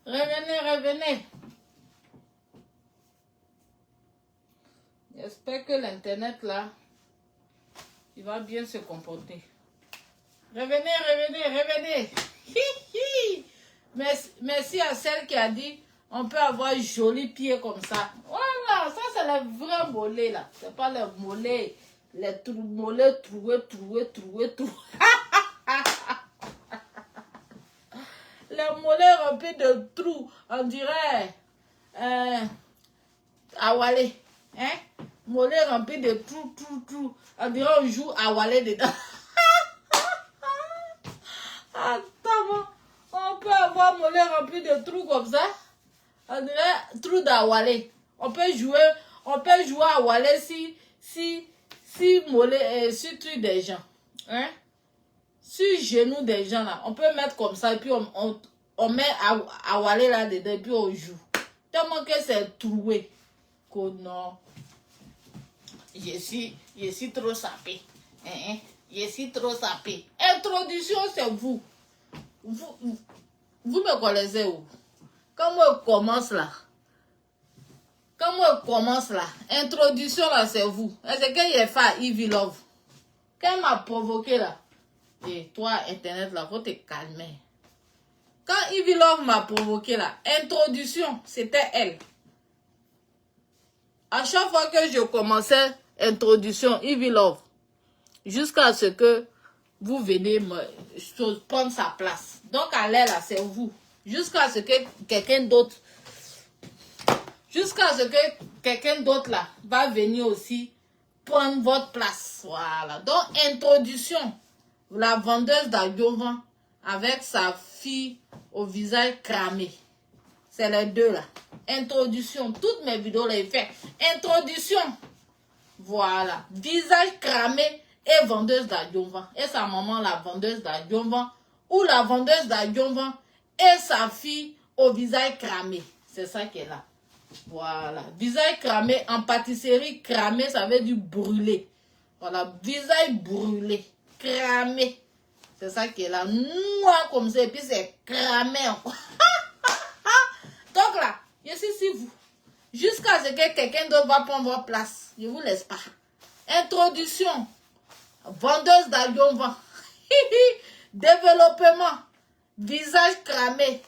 Revenez, revenez. J'espère que l'internet là, il va bien se comporter. Revenez, revenez, revenez. Merci à celle qui a dit on peut avoir joli pied comme ça. Voilà, ça c'est le vrai mollet là. C'est pas le mollet, les mollets troués. Les mollets remplis de trous, on dirait Awalé. Hein? Mollet rempli de trous. On dirait on joue Awalé dedans. Attends, on peut avoir mollet rempli de trous comme ça. On dirait trou d'Awalé. On peut jouer à Awalé si mollet sur truc des gens. Hein? Sur genou des gens là. On peut mettre comme ça et puis on met Awalé là dedans et puis on joue. Tellement que c'est troué. Que non. Je suis trop sapé. Hein? Je suis trop sapé. Introduction, c'est vous. Vous me connaissez où? Quand moi commence là. Introduction là, c'est vous. Est-ce que j'ai fait à Ivy Love? Quand m'a provoqué là. Et toi, Internet là, faut te calmer. Quand Ivy Love m'a provoqué là, introduction, c'était elle. À chaque fois que je commençais introduction, Ivy Love, jusqu'à ce que vous venez me prendre sa place. Donc, à l'air là, c'est vous. Jusqu'à ce que quelqu'un d'autre là va venir aussi prendre votre place. Voilà. Donc, introduction. La vendeuse d'Adjovan avec sa fille au visage cramé. C'est les deux là. Introduction. Toutes mes vidéos les fait. Introduction. Voilà. Visage cramé et vendeuse d'Adjovan. Et sa maman, la vendeuse d'Adjovan. Ou la vendeuse d'Adjovan et sa fille au visage cramé. C'est ça qui est là. Voilà. Visage cramé en pâtisserie cramé, ça veut dire brûlé. Voilà. Visage brûlé. Cramé. C'est ça qui est là. Noir comme ça. Et puis c'est cramé encore. Donc là, je suis ici vous. Jusqu'à ce que quelqu'un d'autre va prendre votre place. Je vous laisse pas. Introduction. Vendeuse d'Adjovan. Développement. Visage cramé.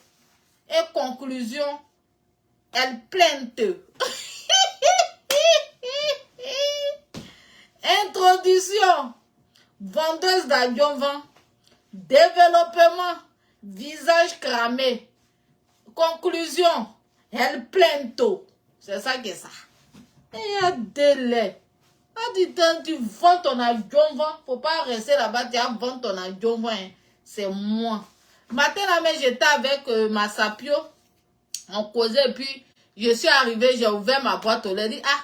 Et conclusion. Elle plainte. Introduction. Vendeuse d'Adjovan. Développement. Visage cramé. Conclusion. Elle plainte. C'est ça que ça. Et il y a délai. Ah, dis-donc, tu vends ton Adjovan. Faut pas rester là-bas, tu vas vendre ton Adjovan. Hein. C'est moi. Matin, là, mais j'étais avec ma sapio. On causait, et puis je suis arrivé, j'ai ouvert ma boîte aux lettres. Dit, ah,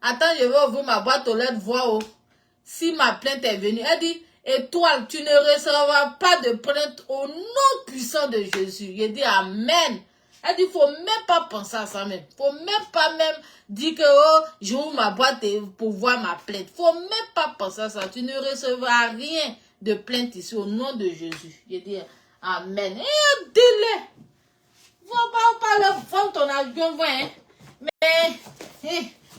attends, je vais ouvrir ma boîte aux lettres, voir si ma plainte est venue. Elle dit, étoile, tu ne recevras pas de plainte au nom puissant de Jésus. Je dis, amen. Elle dit, faut même pas penser à ça même. Faut même pas même dire que, oh, j'ouvre ma boîte pour voir ma plainte. Faut même pas penser à ça. Tu ne recevras rien de plainte ici au nom de Jésus. Je dis, amen. Et délai. Faut pas le vendre ton Adjovan, hein. Mais,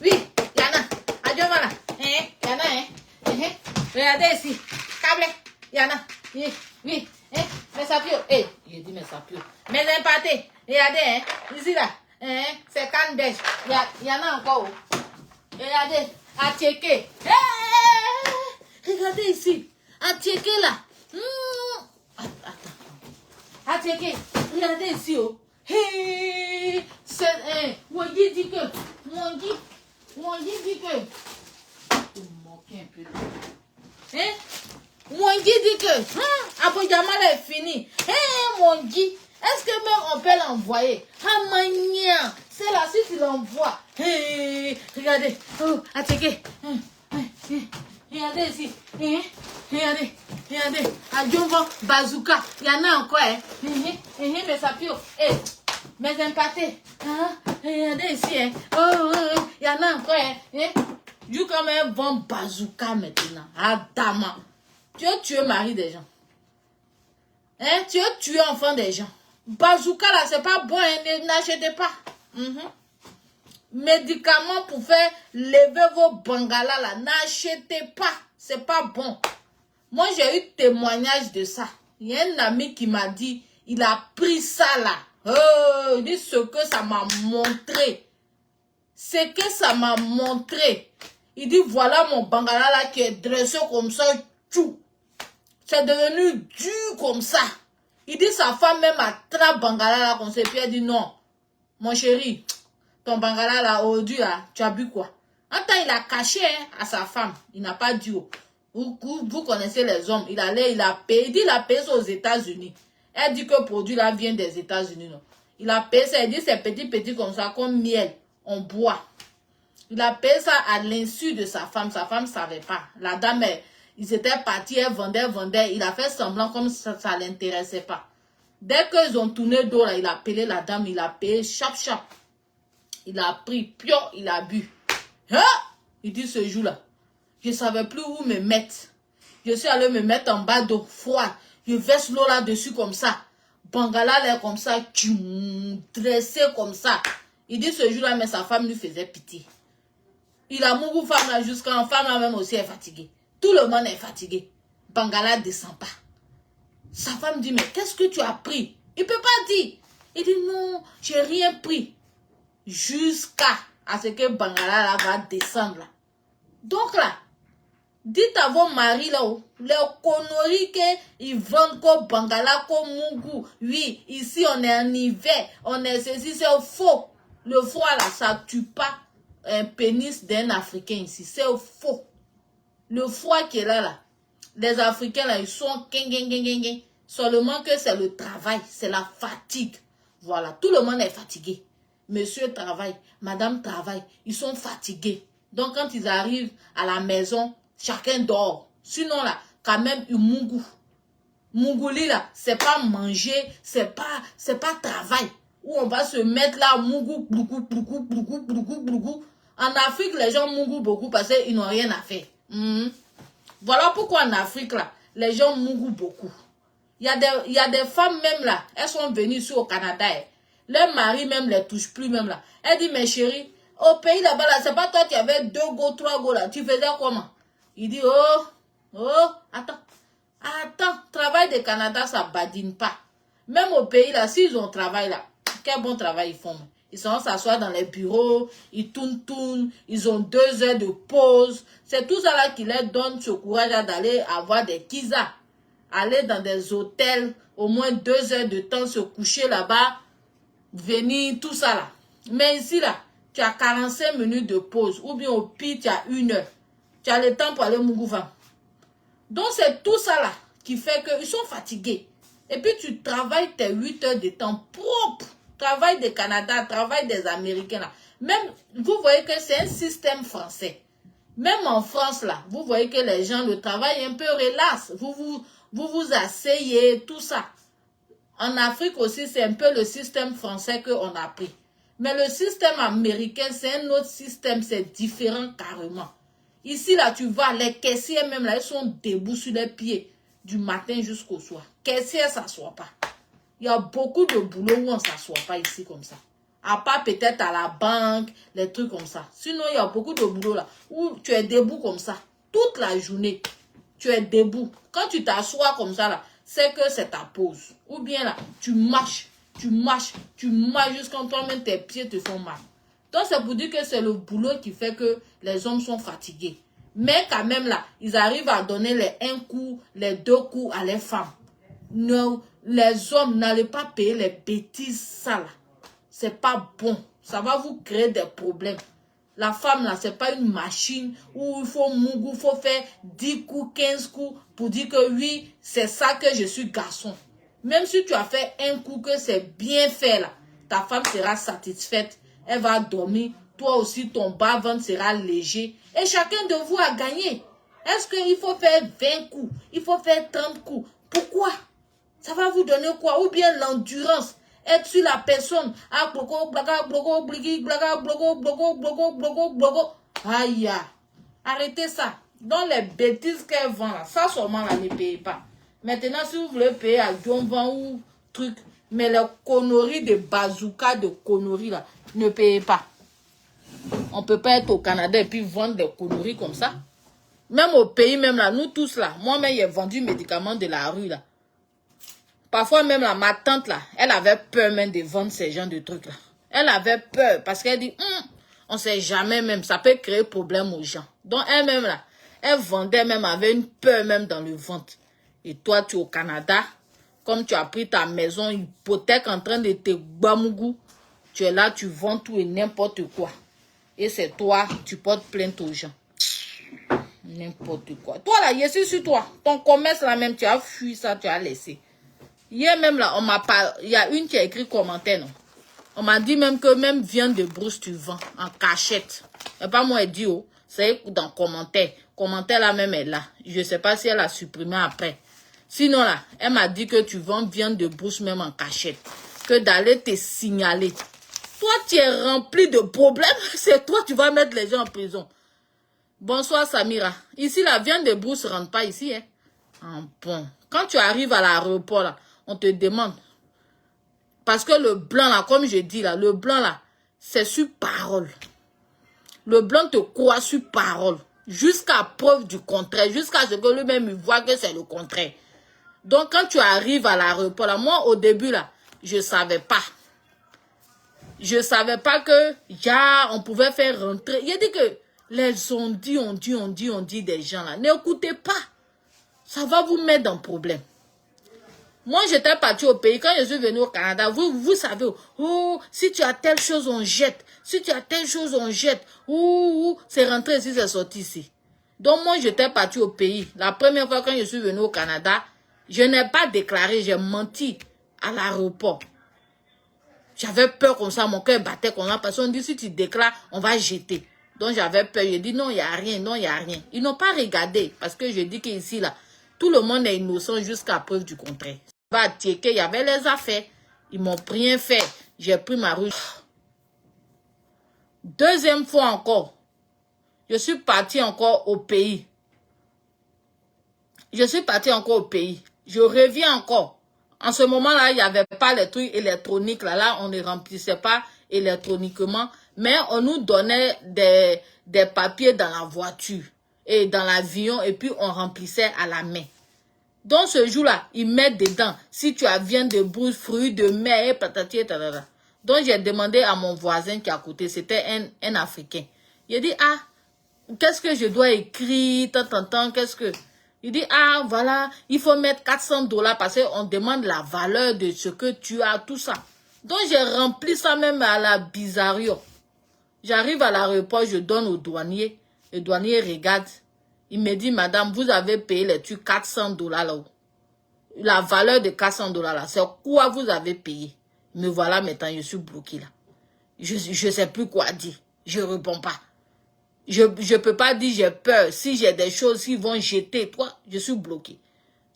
oui, Yana, Adjovan là, Yana, regardez ici, câble, Yana, oui, mes sapios, j'ai dit mes sapios, mes impâtés, regardez, ici là, c'est canne beige, Yana encore, regardez, à checker, regardez ici, à checker là, attends, à checker, regardez ici, oh. Hey, c'est mon Dieu dit que mon Dieu dit que tu me moques un peu. Hein? Mon Dieu dit que Abodjama est fini. Hein, mon Dieu, est-ce que même on peut l'envoyer? Ah mania, c'est là si tu l'envoies. Hey, regardez, oh, attaquez. Regardez ici. Regardez. Adjovan, bazooka. Il y en a encore, hein. Mes sapios. Mes impâtés. Regardez ici, hein. Oh, Il y en a encore, du comme un bon bazooka maintenant. Adama. Tu as tué mari des gens. Tu as tué enfant des gens. Bazooka là, c'est pas bon, n'achetez pas. Médicaments pour faire lever vos bangalas là, n'achetez pas. C'est pas bon. Moi, j'ai eu témoignage de ça. Il y a un ami qui m'a dit, il a pris ça là. Oh, il dit ce que ça m'a montré. C'est que ça m'a montré. Il dit, voilà mon bangala là qui est dressé comme ça. Tchou. C'est devenu dur comme ça. Il dit, sa femme même attrape bangala là comme ça. Et puis elle dit, non, mon chéri, ton bangala là, aujourd'hui là, tu as bu quoi? Attends, il a caché à sa femme. Il n'a pas dit. Vous connaissez les hommes. Il a payé. Il dit, il a payé ça aux États-Unis. Elle dit que le produit là vient des États-Unis. Il a payé ça. Il dit, c'est petit comme ça, comme miel. On boit. Il a payé ça à l'insu de sa femme. Sa femme ne savait pas. La dame, ils étaient partis, elle vendait. Il a fait semblant comme ça ne l'intéressait pas. Dès qu'ils ont tourné d'eau, il a appelé la dame. Il a payé chap. Il a pris, pio, il a bu. Hein? Il dit ce jour-là. Je ne savais plus où me mettre. Je suis allé me mettre en bas d'eau froide. Je verse l'eau là-dessus comme ça. Bangala là comme ça. Dressé comme ça. Il dit ce jour-là, mais sa femme lui faisait pitié. Il a mouru femme là jusqu'à femme là même aussi est fatiguée. Tout le monde est fatigué. Bangala ne descend pas. Sa femme dit, mais qu'est-ce que tu as pris? Il ne peut pas dire. Il dit, non, j'ai rien pris. Jusqu'à ce que Bangala là va descendre là. Donc là, dites à vos maris là, les conneries qu'ils vendent comme Bangala, comme Mungu. Oui, ici on est en hiver, on est ceci, c'est faux. Le froid là, ça tue pas un pénis d'un Africain ici. C'est faux. Le froid qui est là, les Africains là, ils sont seulement que c'est le travail, c'est la fatigue. Voilà, tout le monde est fatigué. Monsieur travaille, madame travaille, ils sont fatigués. Donc quand ils arrivent à la maison, chacun dort. Sinon là, quand même, il mungu. Munguli là, c'est pas manger, c'est pas travail. Où on va se mettre là, mungu, En Afrique, les gens mungu beaucoup parce qu'ils n'ont rien à faire. Voilà pourquoi en Afrique là, les gens mungu beaucoup. Il y a des femmes même là, elles sont venues ici au Canada. Les maris même les touchent plus même là. Elle dit, mes chéris, au pays là-bas là, c'est pas toi qui avais 2 go, 3 go là. Tu faisais comment? Il dit, attends, travail de Canada, ça badine pas. Même au pays là, s'ils ont travail là, quel bon travail ils font. Ils sont s'asseoir dans les bureaux, ils tournent, ils ont 2 heures de pause. C'est tout ça là qui leur donne ce courage d'aller avoir des kisas. Aller dans des hôtels, au moins 2 heures de temps, se coucher là-bas, venir, tout ça là. Mais ici là, tu as 45 minutes de pause, ou bien au pire, tu as 1 heure. Tu as le temps pour aller Mougouvan. Donc c'est tout ça là qui fait qu'ils sont fatigués. Et puis tu travailles tes 8 heures de temps propre. Travail des Canada, travail des Américains là. Même, vous voyez que c'est un système français. Même en France là, vous voyez que les gens, le travail un peu relax. Vous vous asseyez, tout ça. En Afrique aussi, c'est un peu le système français qu'on a pris. Mais le système américain, c'est un autre système, c'est différent carrément. Ici, là, tu vois, les caissiers même, là, ils sont debout sur les pieds du matin jusqu'au soir. Caissiers, ça ne s'assoit pas. Il y a beaucoup de boulot où on ne s'assoit pas ici comme ça. À part peut-être à la banque, les trucs comme ça. Sinon, il y a beaucoup de boulot là, où tu es debout comme ça. Toute la journée, tu es debout. Quand tu t'assois comme ça là, c'est que c'est ta pause. Ou bien là, tu marches jusqu'à toi-même tes pieds te font mal. Donc c'est pour dire que c'est le boulot qui fait que les hommes sont fatigués. Mais quand même là, ils arrivent à donner les 1 coup, les 2 coups à les femmes. Non, les hommes n'allez pas payer les bêtises ça là. C'est pas bon. Ça va vous créer des problèmes. La femme là, c'est pas une machine où il faut mougou, il faut faire 10 coups, 15 coups pour dire que oui, c'est ça que je suis garçon. Même si tu as fait 1 coup que c'est bien fait là, ta femme sera satisfaite, elle va dormir, toi aussi ton bas-ventre sera léger et chacun de vous a gagné. Est-ce qu'il faut faire 20 coups, il faut faire 30 coups? Pourquoi? Ça va vous donner quoi? Ou bien l'endurance. être sur la personne. Ah, bloco, blaga, bloco, bligi, blaga, bloco, bloco, bloco, bloco, bloco. Aïe, arrêtez ça. Dans les bêtises qu'elle vend là, ça seulement là, ne payez pas. Maintenant, si vous voulez payer à Dionvan ou truc, mais les conneries de bazooka, de conneries là, ne payez pas. On peut pas être au Canada et puis vendre des conneries comme ça. Même au pays, même là, nous tous là, moi-même, j'ai vendu médicaments de la rue là. Parfois même là, ma tante là, elle avait peur même de vendre ces genres de trucs là. Elle avait peur parce qu'elle dit, on sait jamais même, ça peut créer problème aux gens. Donc elle-même là, elle vendait même, avait une peur même dans le ventre. Et toi, tu es au Canada, comme tu as pris ta maison, hypothèque en train de te bamougou, tu es là, tu vends tout et n'importe quoi. Et c'est toi, tu portes plainte aux gens. N'importe quoi. Toi là, je suis sur toi. Ton commerce là même, tu as fui ça, tu as laissé. Hier même là, on m'a pas, il y a une qui a écrit commentaire, non. On m'a dit même que même viande de brousse, tu vends en cachette. Et pas moi, elle dit, oh, c'est dans commentaire. Commentaire là même est là. Je sais pas si elle a supprimé après. Sinon là, elle m'a dit que tu vends viande de brousse même en cachette. Que d'aller te signaler. Toi, tu es rempli de problèmes. C'est toi, tu vas mettre les gens en prison. Bonsoir Samira. Ici, la viande de brousse ne rentre pas ici. Hein. Ah, bon. Quand tu arrives à l'aéroport, là, on te demande. Parce que le blanc, là, comme je dis, là, le blanc, là, c'est sur parole. Le blanc te croit sur parole. Jusqu'à preuve du contraire. Jusqu'à ce que lui-même voit que c'est le contraire. Donc, quand tu arrives à l'aéroport, là, moi, au début, là, je ne savais pas. Je ne savais pas que, on pouvait faire rentrer. Il a dit que les on dit des gens, là. N'écoutez pas. Ça va vous mettre dans le problème. Moi, j'étais partie au pays. Quand je suis venue au Canada, vous savez, oh, si tu as telle chose, on jette. Si tu as telle chose, on jette. C'est rentré ici, c'est sorti ici. Donc, moi, j'étais partie au pays. La première fois, quand je suis venue au Canada, je n'ai pas déclaré, j'ai menti à l'aéroport. J'avais peur comme ça, mon cœur battait comme ça, parce qu'on dit, si tu déclares, on va jeter. Donc, j'avais peur. J'ai dit, non, il n'y a rien, non, il n'y a rien. Ils n'ont pas regardé, parce que je dis qu'ici, là, tout le monde est innocent jusqu'à preuve du contraire. Il y avait les affaires. Ils m'ont rien fait. J'ai pris ma rue. Deuxième fois encore. Je suis partie encore au pays. Je suis partie encore au pays. Je reviens encore. En ce moment-là, il n'y avait pas les trucs électroniques. Là, on ne remplissait pas électroniquement. Mais on nous donnait des papiers dans la voiture et dans l'avion. Et puis, on remplissait à la main. Donc, ce jour-là, ils mettent dedans. Si tu as viande de brousse, fruits de mer, patati et tatata. Donc, j'ai demandé à mon voisin qui est à côté. C'était un Africain. Il a dit, ah, qu'est-ce que je dois écrire, qu'est-ce que... Il dit, ah, voilà, il faut mettre $400 parce qu'on demande la valeur de ce que tu as, tout ça. Donc, j'ai rempli ça même à la bizarrio. J'arrive à l'aéroport, je donne au douanier. Le douanier regarde. Il me dit, madame, vous avez payé les trucs $400 là-haut. La valeur de $400 là, c'est quoi vous avez payé? Me voilà maintenant, je suis bloqué là. Je ne sais plus quoi dire. Je ne réponds pas. Je ne peux pas dire j'ai peur. Si j'ai des choses qui vont jeter, toi, je suis bloqué.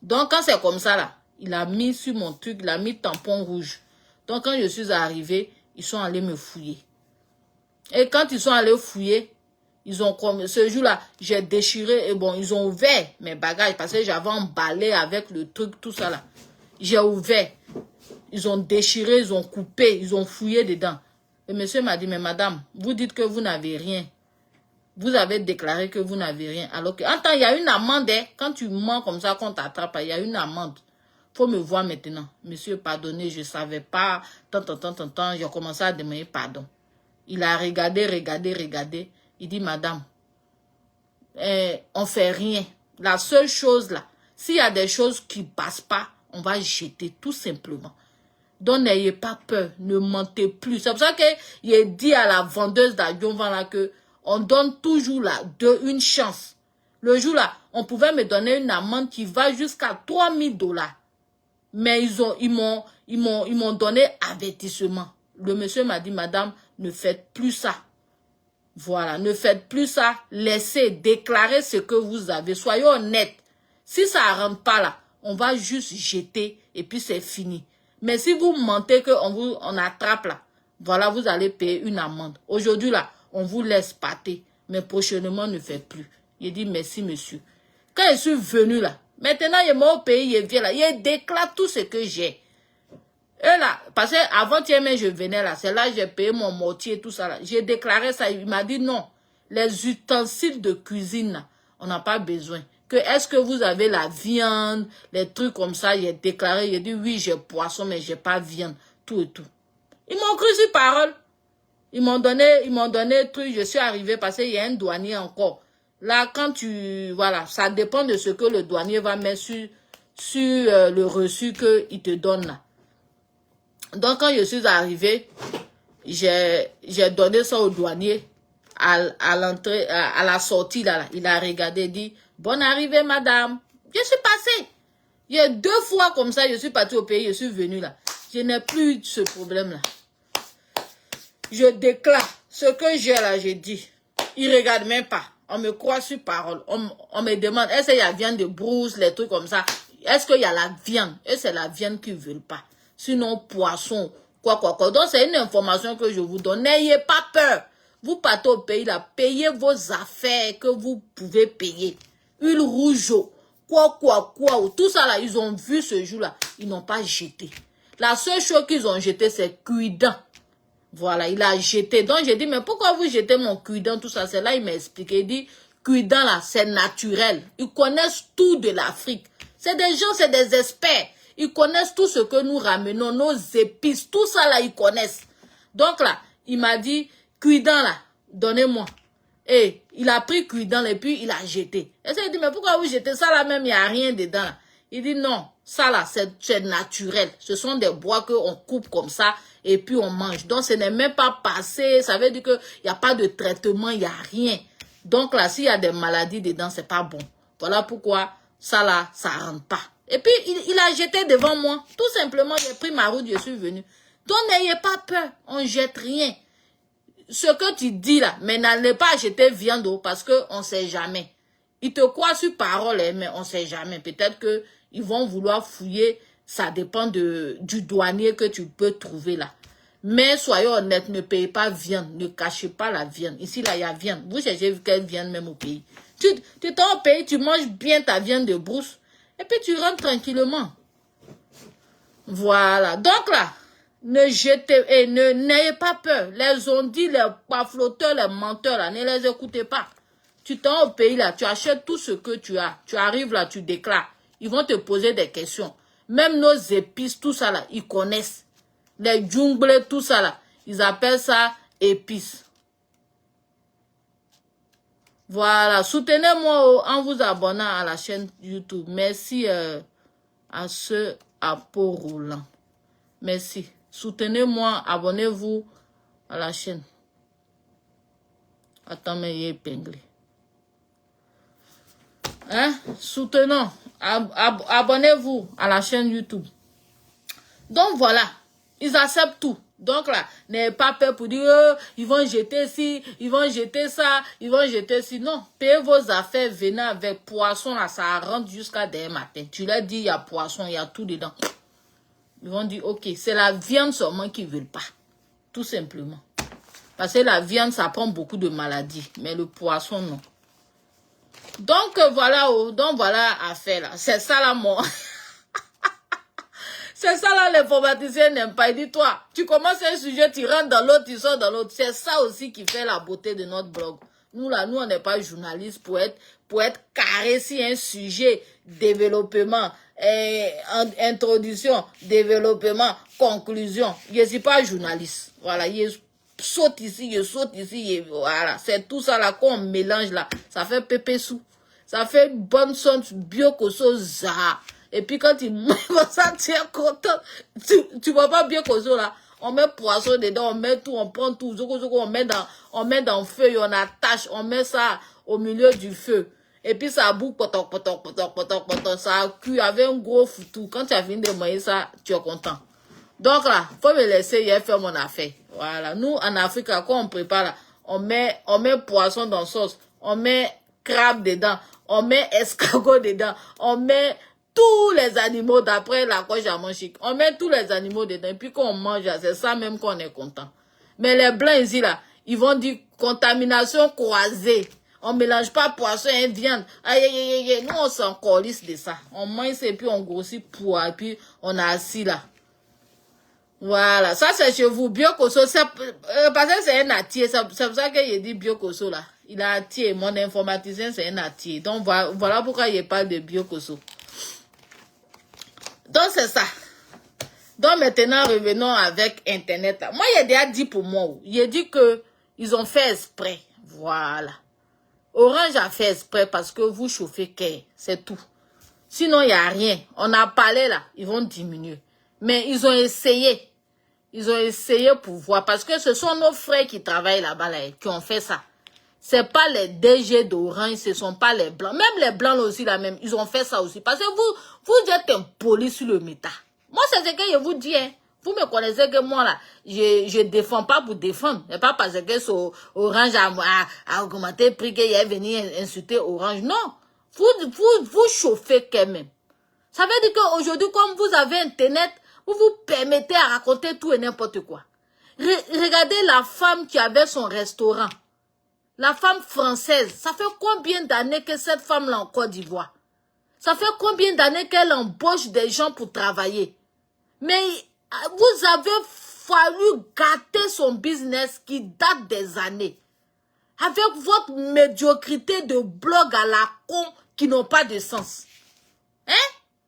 Donc, quand c'est comme ça là, il a mis sur mon truc, il a mis tampon rouge. Donc, quand je suis arrivé, ils sont allés me fouiller. Et quand ils sont allés fouiller, ils ont comme ce jour-là, j'ai déchiré et bon, ils ont ouvert mes bagages parce que j'avais emballé avec le truc, tout ça là. J'ai ouvert. Ils ont déchiré, ils ont coupé, ils ont fouillé dedans. Et monsieur m'a dit, mais madame, vous dites que vous n'avez rien. Vous avez déclaré que vous n'avez rien. Alors que, attends, il y a une amende, hein. Quand tu mens comme ça, qu'on t'attrape, il y a une amende. Faut me voir maintenant. Monsieur, pardonnez, je ne savais pas. J'ai commencé à demander pardon. Il a regardé. Il dit, madame, on fait rien. La seule chose là, s'il y a des choses qui ne passent pas, on va jeter tout simplement. Donc, n'ayez pas peur, ne mentez plus. C'est pour ça qu'il a dit à la vendeuse d'Adjonvan là que on donne toujours là une chance. Le jour là, on pouvait me donner une amende qui va jusqu'à $3000. Mais ils m'ont donné avertissement. Le monsieur m'a dit, madame, ne faites plus ça. Voilà, ne faites plus ça. Laissez déclarer ce que vous avez. Soyez honnête. Si ça ne rentre pas là, on va juste jeter et puis c'est fini. Mais si vous mentez on attrape là, voilà, vous allez payer une amende. Aujourd'hui là, on vous laisse pâter, mais prochainement ne fait plus. Il dit merci monsieur. Quand je suis venu là, maintenant il est mort au pays, il vient là, il déclare tout ce que j'ai. Et là, parce que avant-hier même je venais là, c'est là que j'ai payé mon mortier, tout ça là. J'ai déclaré ça, il m'a dit non, les ustensiles de cuisine là, on n'a pas besoin. Est-ce que vous avez la viande, les trucs comme ça, j'ai déclaré, j'ai dit oui, j'ai poisson, mais j'ai pas viande, tout et tout. Ils m'ont cru sur parole. Ils m'ont donné truc, je suis arrivé parce qu'il y a un douanier encore. Là, quand voilà, ça dépend de ce que le douanier va mettre sur le reçu qu'il te donne là. Donc, quand je suis arrivé, j'ai donné ça au douanier à l'entrée, à la sortie là. Il a regardé, dit, bonne arrivée madame. Je suis passé. Il y a 2 fois comme ça, je suis parti au pays, je suis venu là. Je n'ai plus eu ce problème là. Je déclare ce que j'ai là, j'ai dit. Ils ne regardent même pas. On me croit sur parole. On me demande, est-ce qu'il y a viande de brousse, les trucs comme ça. Est-ce qu'il y a la viande? Et c'est la viande qu'ils ne veulent pas. Sinon, poisson, quoi. Donc, c'est une information que je vous donne. N'ayez pas peur. Vous partez au pays là, payez vos affaires que vous pouvez payer. Huile rouge, quoi. Tout ça là, ils ont vu ce jour-là. Ils n'ont pas jeté. La seule chose qu'ils ont jeté, c'est cuidant. Voilà, il a jeté. Donc, j'ai dit, mais pourquoi vous jetez mon cuidant, tout ça? C'est là, il m'a expliqué. Il dit, cuidant là, c'est naturel. Ils connaissent tout de l'Afrique. C'est des gens, c'est des experts. Ils connaissent tout ce que nous ramenons, nos épices, tout ça là, ils connaissent. Donc là, il m'a dit, cuidant là, donnez-moi. Et il a pris cuidant et puis il a jeté. Et ça, il dit, mais pourquoi vous jetez ça là même, il n'y a rien dedans là. Il dit, non, ça là, c'est naturel. Ce sont des bois qu'on coupe comme ça et puis on mange. Donc, ce n'est même pas passé. Ça veut dire qu'il n'y a pas de traitement, il n'y a rien. Donc là, s'il y a des maladies dedans, c'est pas bon. Voilà pourquoi ça là, ça rentre pas. Et puis, il a jeté devant moi. Tout simplement, j'ai pris ma route, je suis venu. Donc, n'ayez pas peur. On ne jette rien. Ce que tu dis là, mais n'allez pas jeter viande parce qu'on ne sait jamais. Ils te croient sur parole, mais on ne sait jamais. Peut-être qu'ils vont vouloir fouiller. Ça dépend du douanier que tu peux trouver là. Mais soyons honnêtes, ne payez pas viande. Ne cachez pas la viande. Ici, là, il y a viande. Vous cherchez quelle viande même au pays. Tu t'en au pays, tu manges bien ta viande de brousse. Et puis, tu rentres tranquillement. Voilà. Donc là, ne jetez et n'ayez pas peur. Les ondits, les pafloteurs, les menteurs, là, ne les écoutez pas. Tu t'en au pays, là, tu achètes tout ce que tu as. Tu arrives là, tu déclares. Ils vont te poser des questions. Même nos épices, tout ça là, ils connaissent. Les djungles, tout ça là, ils appellent ça épices. Voilà, soutenez-moi en vous abonnant à la chaîne YouTube. Merci à ceux à peau roulant. Merci. Soutenez-moi, abonnez-vous à la chaîne. Attends, mais il est épinglé. Hein? Soutenons. Abonnez-vous à la chaîne YouTube. Donc voilà, ils acceptent tout. Donc là, n'ayez pas peur pour dire, ils vont jeter ci, ils vont jeter ça, ils vont jeter ci. Non, payez vos affaires, venez avec poisson, là, ça rentre jusqu'à demain matin. Tu leur dis, il y a poisson, il y a tout dedans. Ils vont dire, ok, c'est la viande seulement qu'ils ne veulent pas. Tout simplement. Parce que la viande, ça prend beaucoup de maladies. Mais le poisson, non. Donc voilà affaire là. C'est ça là mon. C'est ça là l'informaticien n'aime pas. Il dit toi, tu commences un sujet, tu rentres dans l'autre, tu sors dans l'autre. C'est ça aussi qui fait la beauté de notre blog. Nous là, nous on n'est pas journaliste pour être carré sur un sujet, développement, introduction, développement, conclusion. Je ne suis pas journaliste. Voilà, je saute ici, voilà. C'est tout ça là qu'on mélange là. Ça fait pépé sous. Ça fait une bonne sonde biocoso za. Et puis quand il va sentir content, tu vois pas biocoso là. On met poisson dedans, on met tout, on prend tout, on met dans le feu, on attache, on met ça au milieu du feu. Et puis ça boue, potok, ça cuit avec un gros foutu. Quand tu as fini de manger ça, tu es content. Donc là, faut me laisser hier faire mon affaire. Voilà. Nous, en Afrique, quand on prépare là, on met poisson dans sauce, on met crabe dedans, on met escargot dedans, on met tous les animaux d'après la coche à mon chic. On met tous les animaux dedans. Et puis quand on mange, c'est ça même qu'on est content. Mais les blancs ici, là, ils vont dire contamination croisée. On ne mélange pas poisson et viande. Aïe, aïe, aïe, aïe. Nous, on s'en colisse de ça. On mange et puis on grossit pour. Et puis on a assis là. Voilà. Ça, c'est chez vous. Biokoso. Parce que c'est un attier. C'est pour ça que je dis Biokoso là. Il a attier. Mon informaticien, c'est un attier. Donc voilà pourquoi il parle de Biokoso. Donc c'est ça. Donc maintenant, revenons avec Internet. Moi, il a déjà dit pour moi. Il a dit que ils ont fait exprès. Voilà. Orange a fait exprès parce que vous chauffez qu'est. C'est tout. Sinon, il n'y a rien. On a parlé là. Ils vont diminuer. Mais ils ont essayé. Ils ont essayé pour voir. Parce que ce sont nos frères qui travaillent là-bas, là, qui ont fait ça. C'est pas les DG d'Orange, ce sont pas les blancs. Même les blancs aussi, là même, ils ont fait ça aussi. Parce que vous êtes impolis sur le méta. Moi, c'est ce que je vous dis. Hein. Vous me connaissez que moi, là, je défends pas pour défendre. C'est pas parce que Orange a augmenté le prix qu'il est venu insulter Orange. Non. Vous chauffez quand même. Ça veut dire qu'aujourd'hui, comme vous avez Internet, vous vous permettez à raconter tout et n'importe quoi. Regardez la femme qui avait son restaurant. La femme française, ça fait combien d'années que cette femme-là en Côte d'Ivoire? Ça fait combien d'années qu'elle embauche des gens pour travailler? Mais vous avez fallu gâter son business qui date des années. Avec votre médiocrité de blog à la con qui n'ont pas de sens. Hein?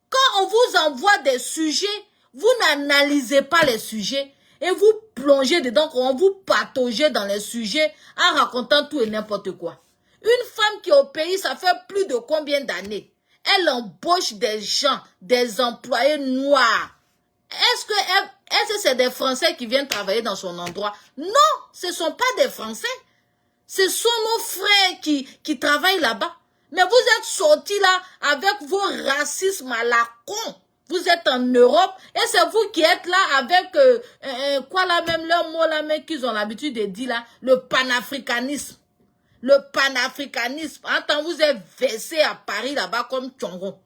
Quand on vous envoie des sujets, vous n'analysez pas les sujets. Et vous plongez dedans, on vous pataugez dans les sujets en racontant tout et n'importe quoi. Une femme qui est au pays, ça fait plus de combien d'années? Elle embauche des gens, des employés noirs. Est-ce que c'est des Français qui viennent travailler dans son endroit? Non, ce ne sont pas des Français. Ce sont nos frères qui travaillent là-bas. Mais vous êtes sortis là avec vos racismes à la con. Vous êtes en Europe et c'est vous qui êtes là avec, quoi là même, leur mot là même qu'ils ont l'habitude de dire là, le panafricanisme. Le panafricanisme. Attends, vous êtes versé à Paris là-bas comme Tchongon.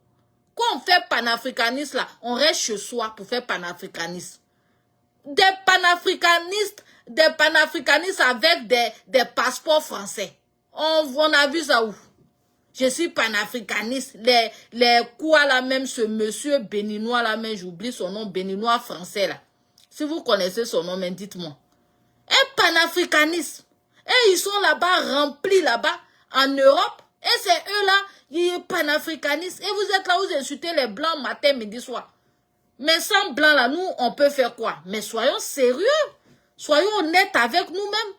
Quand on fait panafricanisme là, on reste chez soi pour faire panafricanisme. Des panafricanistes avec des passeports français. On a vu ça où? Je suis panafricaniste. Les quoi là même, ce monsieur béninois là même, j'oublie son nom, béninois français là. Si vous connaissez son nom, dites-moi. Un panafricaniste. Et ils sont là-bas, remplis là-bas, en Europe. Et c'est eux là, ils sont panafricanistes. Et vous êtes là, vous insultez les blancs matin, midi, soir. Mais sans blanc là, nous, on peut faire quoi? Mais soyons sérieux. Soyons honnêtes avec nous-mêmes.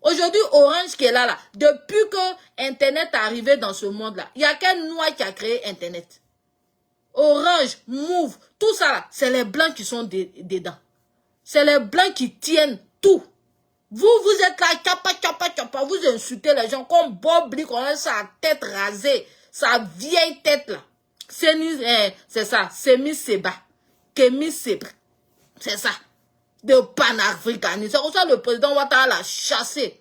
Aujourd'hui, Orange qui est là, depuis que Internet est arrivé dans ce monde-là, il n'y a qu'un noir qui a créé Internet. Orange, Move, tout ça là, c'est les blancs qui sont dedans. C'est les blancs qui tiennent tout. Vous êtes là, tchapa, vous insultez les gens comme Bob Lee, on a sa tête rasée, sa vieille tête là. C'est ça, Semi Seba, Kemi Seba, c'est ça. De panafricanisme. C'est comme ça le président Ouattara l'a chassé.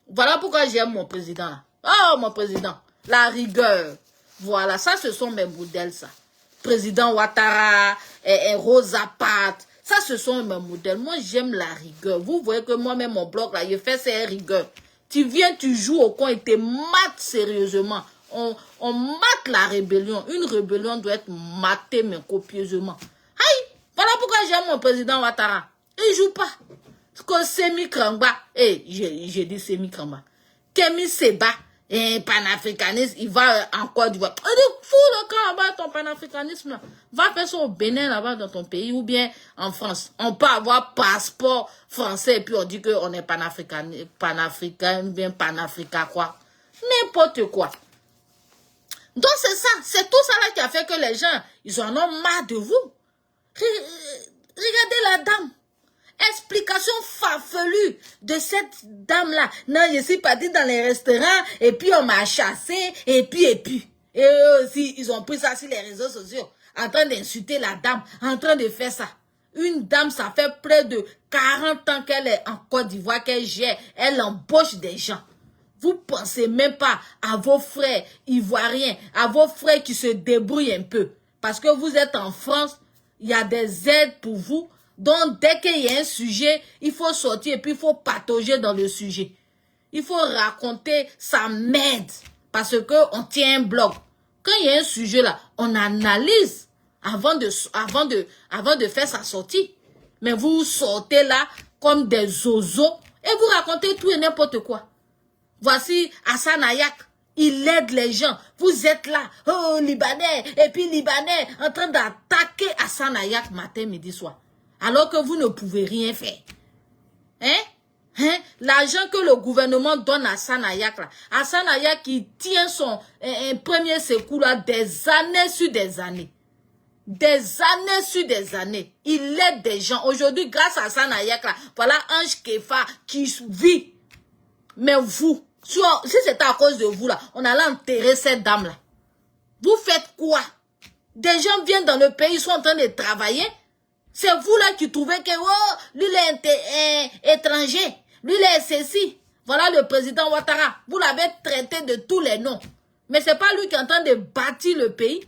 Voilà pourquoi j'aime mon président là. Oh, mon président. La rigueur. Voilà, ça, ce sont mes modèles, ça. Président Ouattara, Rosa Parks. Ça, ce sont mes modèles. Moi, j'aime la rigueur. Vous voyez que moi-même, mon blog là, je fais ces rigueurs. Tu viens, tu joues au coin et tu mates sérieusement. On mate la rébellion. Une rébellion doit être matée, mais copieusement. Aïe, voilà pourquoi j'aime mon président Ouattara. Il joue pas. Que Semi Kramba, j'ai dit Semi Kramba. Kemi Seba, panafricaniste, il va en Côte d'Ivoire. On dit, fous le camp là-bas, ton panafricanisme là. Va faire ça au Bénin là-bas dans ton pays ou bien en France. On peut avoir passeport français et puis on dit qu'on est panafricain, bien panafricain quoi. N'importe quoi. Donc c'est ça, c'est tout ça là qui a fait que les gens, ils en ont marre de vous. Regardez la dame. Explication farfelue de cette dame-là. Non, je suis partie dans les restaurants et puis on m'a chassé et puis. Et eux aussi, ils ont pris ça sur les réseaux sociaux en train d'insulter la dame, en train de faire ça. Une dame, ça fait près de 40 ans qu'elle est en Côte d'Ivoire, qu'elle gère, elle embauche des gens. Vous pensez même pas à vos frères ivoiriens, à vos frères qui se débrouillent un peu. parce que vous êtes en France, il y a des aides pour vous. Donc, dès qu'il y a un sujet, il faut sortir et puis il faut patauger dans le sujet. Il faut raconter sa merde parce qu'on tient un blog. Quand il y a un sujet là, on analyse avant de faire sa sortie. Mais vous sortez là comme des zozos et vous racontez tout et n'importe quoi. Voici Hassan Ayak, il aide les gens. Vous êtes là, oh Libanais, et puis Libanais en train d'attaquer Hassan Ayak matin, midi, soir. Alors que vous ne pouvez rien faire. L'argent que le gouvernement donne à Hassan Ayak, là, Hassan Ayak qui tient son premier secours là des années sur des années. Des années sur des années. Il aide des gens. Aujourd'hui, grâce à Hassan Ayak, là, voilà Ange Kefa qui vit. Mais vous, si c'était à cause de vous, là, on allait enterrer cette dame-là. Vous faites quoi? Des gens viennent dans le pays, ils sont en train de travailler. C'est vous là qui trouvez que, oh, lui, il est étranger. Lui, il est ceci. Voilà le président Ouattara. Vous l'avez traité de tous les noms. Mais c'est pas lui qui est en train de bâtir le pays.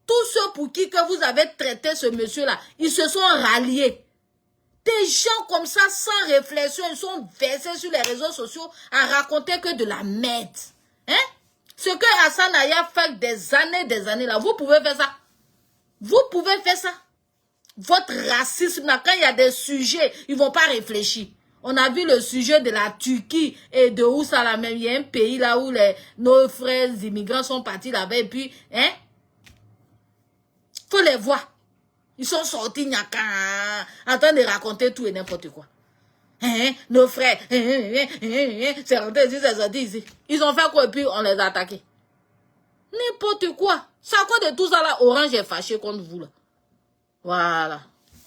Tous ceux pour qui que vous avez traité ce monsieur-là, ils se sont ralliés. Des gens comme ça, sans réflexion, ils sont versés sur les réseaux sociaux à raconter que de la merde. Ce que Hassan Aya fait des années là, vous pouvez faire ça. Vous pouvez faire ça. Votre racisme, là, quand il y a des sujets, ils vont pas réfléchir. On a vu le sujet de la Turquie et de où ça là même. Il y a un pays là où nos frères immigrants sont partis là-bas et puis, faut les voir. Ils sont sortis en train de raconter tout et n'importe quoi. Nos frères, c'est sorti ici. Ils ont fait quoi et puis on les a attaqués. N'importe quoi. C'est à cause de tout ça là, Orange est fâché contre vous là. Voilà.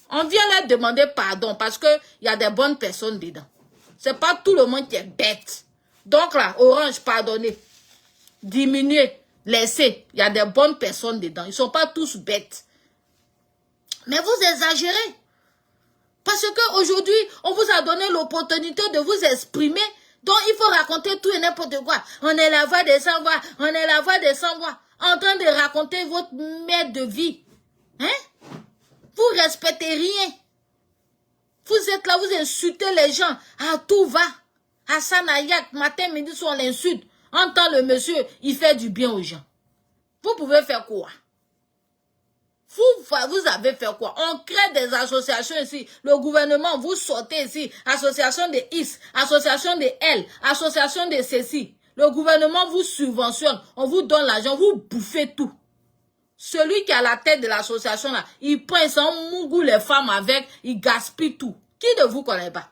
On vient leur demander pardon parce que il y a des bonnes personnes dedans. C'est pas tout le monde qui est bête. Donc là, Orange, pardonnez. Diminuez, laissez. Il y a des bonnes personnes dedans. Ils sont pas tous bêtes. Mais vous exagérez. Parce qu'aujourd'hui, on vous a donné l'opportunité de vous exprimer. Donc, il faut raconter tout et n'importe quoi. On est la voix des sans-voix. On est la voix des sans-voix. En train de raconter votre merde de vie. Vous respectez rien. Vous êtes là, vous insultez les gens. Ah, tout va. Hassan Ayak, matin, midi, soir, on l'insulte. Entend le monsieur, il fait du bien aux gens. Vous pouvez faire quoi? Vous avez fait quoi? On crée des associations ici. Le gouvernement, vous sortez ici. Association de IS, association de L, association de ceci. Le gouvernement vous subventionne. On vous donne l'argent, vous bouffez tout. Celui qui a la tête de l'association là, il prend son mougou les femmes avec, il gaspille tout. Qui ne vous connaît pas?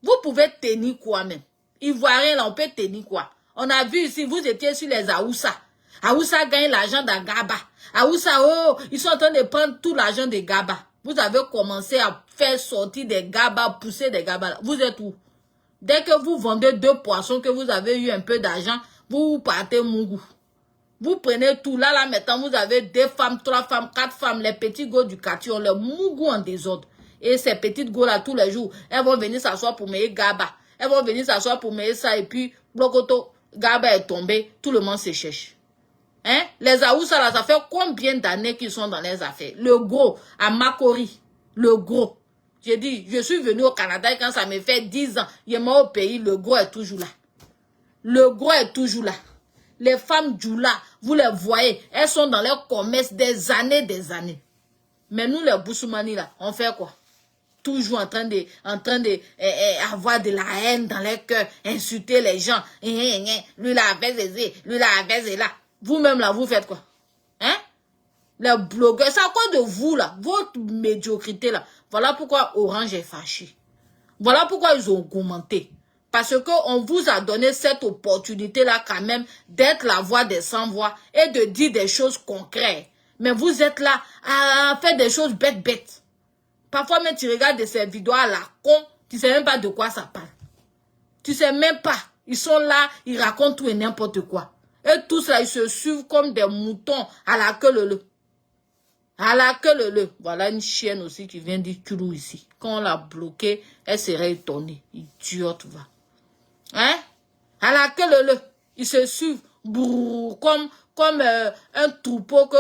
Vous pouvez tenir quoi même? Ivoirien là, on peut tenir quoi? On a vu ici, vous étiez sur les Aoussa. Aoussa gagne l'argent dans Gaba. Aoussa, oh, ils sont en train de prendre tout l'argent de Gaba. Vous avez commencé à faire sortir des Gaba, pousser des Gaba. Vous êtes où? Dès que vous vendez 2 poissons, que vous avez eu un peu d'argent, vous partez mougou. Vous prenez tout. Là, maintenant, vous avez 2 femmes, 3 femmes, 4 femmes. Les petits go du quartier ont le mougou en désordre. Et ces petites go là, tous les jours, elles vont venir s'asseoir pour me Gaba. Elles vont venir s'asseoir pour me ça. Et puis, blocoto, Gaba est tombé. Tout le monde se cherche. Les Aoussa là, ça fait combien d'années qu'ils sont dans les affaires? Le gros, à Makori. Le gros. J'ai dit, je suis venu au Canada et quand ça me fait 10 ans, il est mort au pays, le gros est toujours là. Le gros est toujours là. Les femmes Djoula, vous les voyez, elles sont dans leur commerce des années. Mais nous, les Boussoumani, là, on fait quoi? Toujours en train de avoir de la haine dans les cœurs, insulter les gens. Lui là, lui là, vous-même là, vous faites quoi? Les blogueurs, c'est à cause de vous là, votre médiocrité là. Voilà pourquoi Orange est fâché. Voilà pourquoi ils ont augmenté. Parce qu'on vous a donné cette opportunité-là quand même d'être la voix des sans-voix et de dire des choses concrètes. Mais vous êtes là à faire des choses bêtes. Parfois même tu regardes ces vidéos à la con, tu sais même pas de quoi ça parle. Tu sais même pas. Ils sont là, ils racontent tout et n'importe quoi. Et tous là, ils se suivent comme des moutons à la queue leu. À la queue leu. Voilà une chienne aussi qui vient dire Tulou ici. Quand on l'a bloquée, elle serait étonnée. Idiote, va. À la queue leu. Ils se suivent comme comme un troupeau,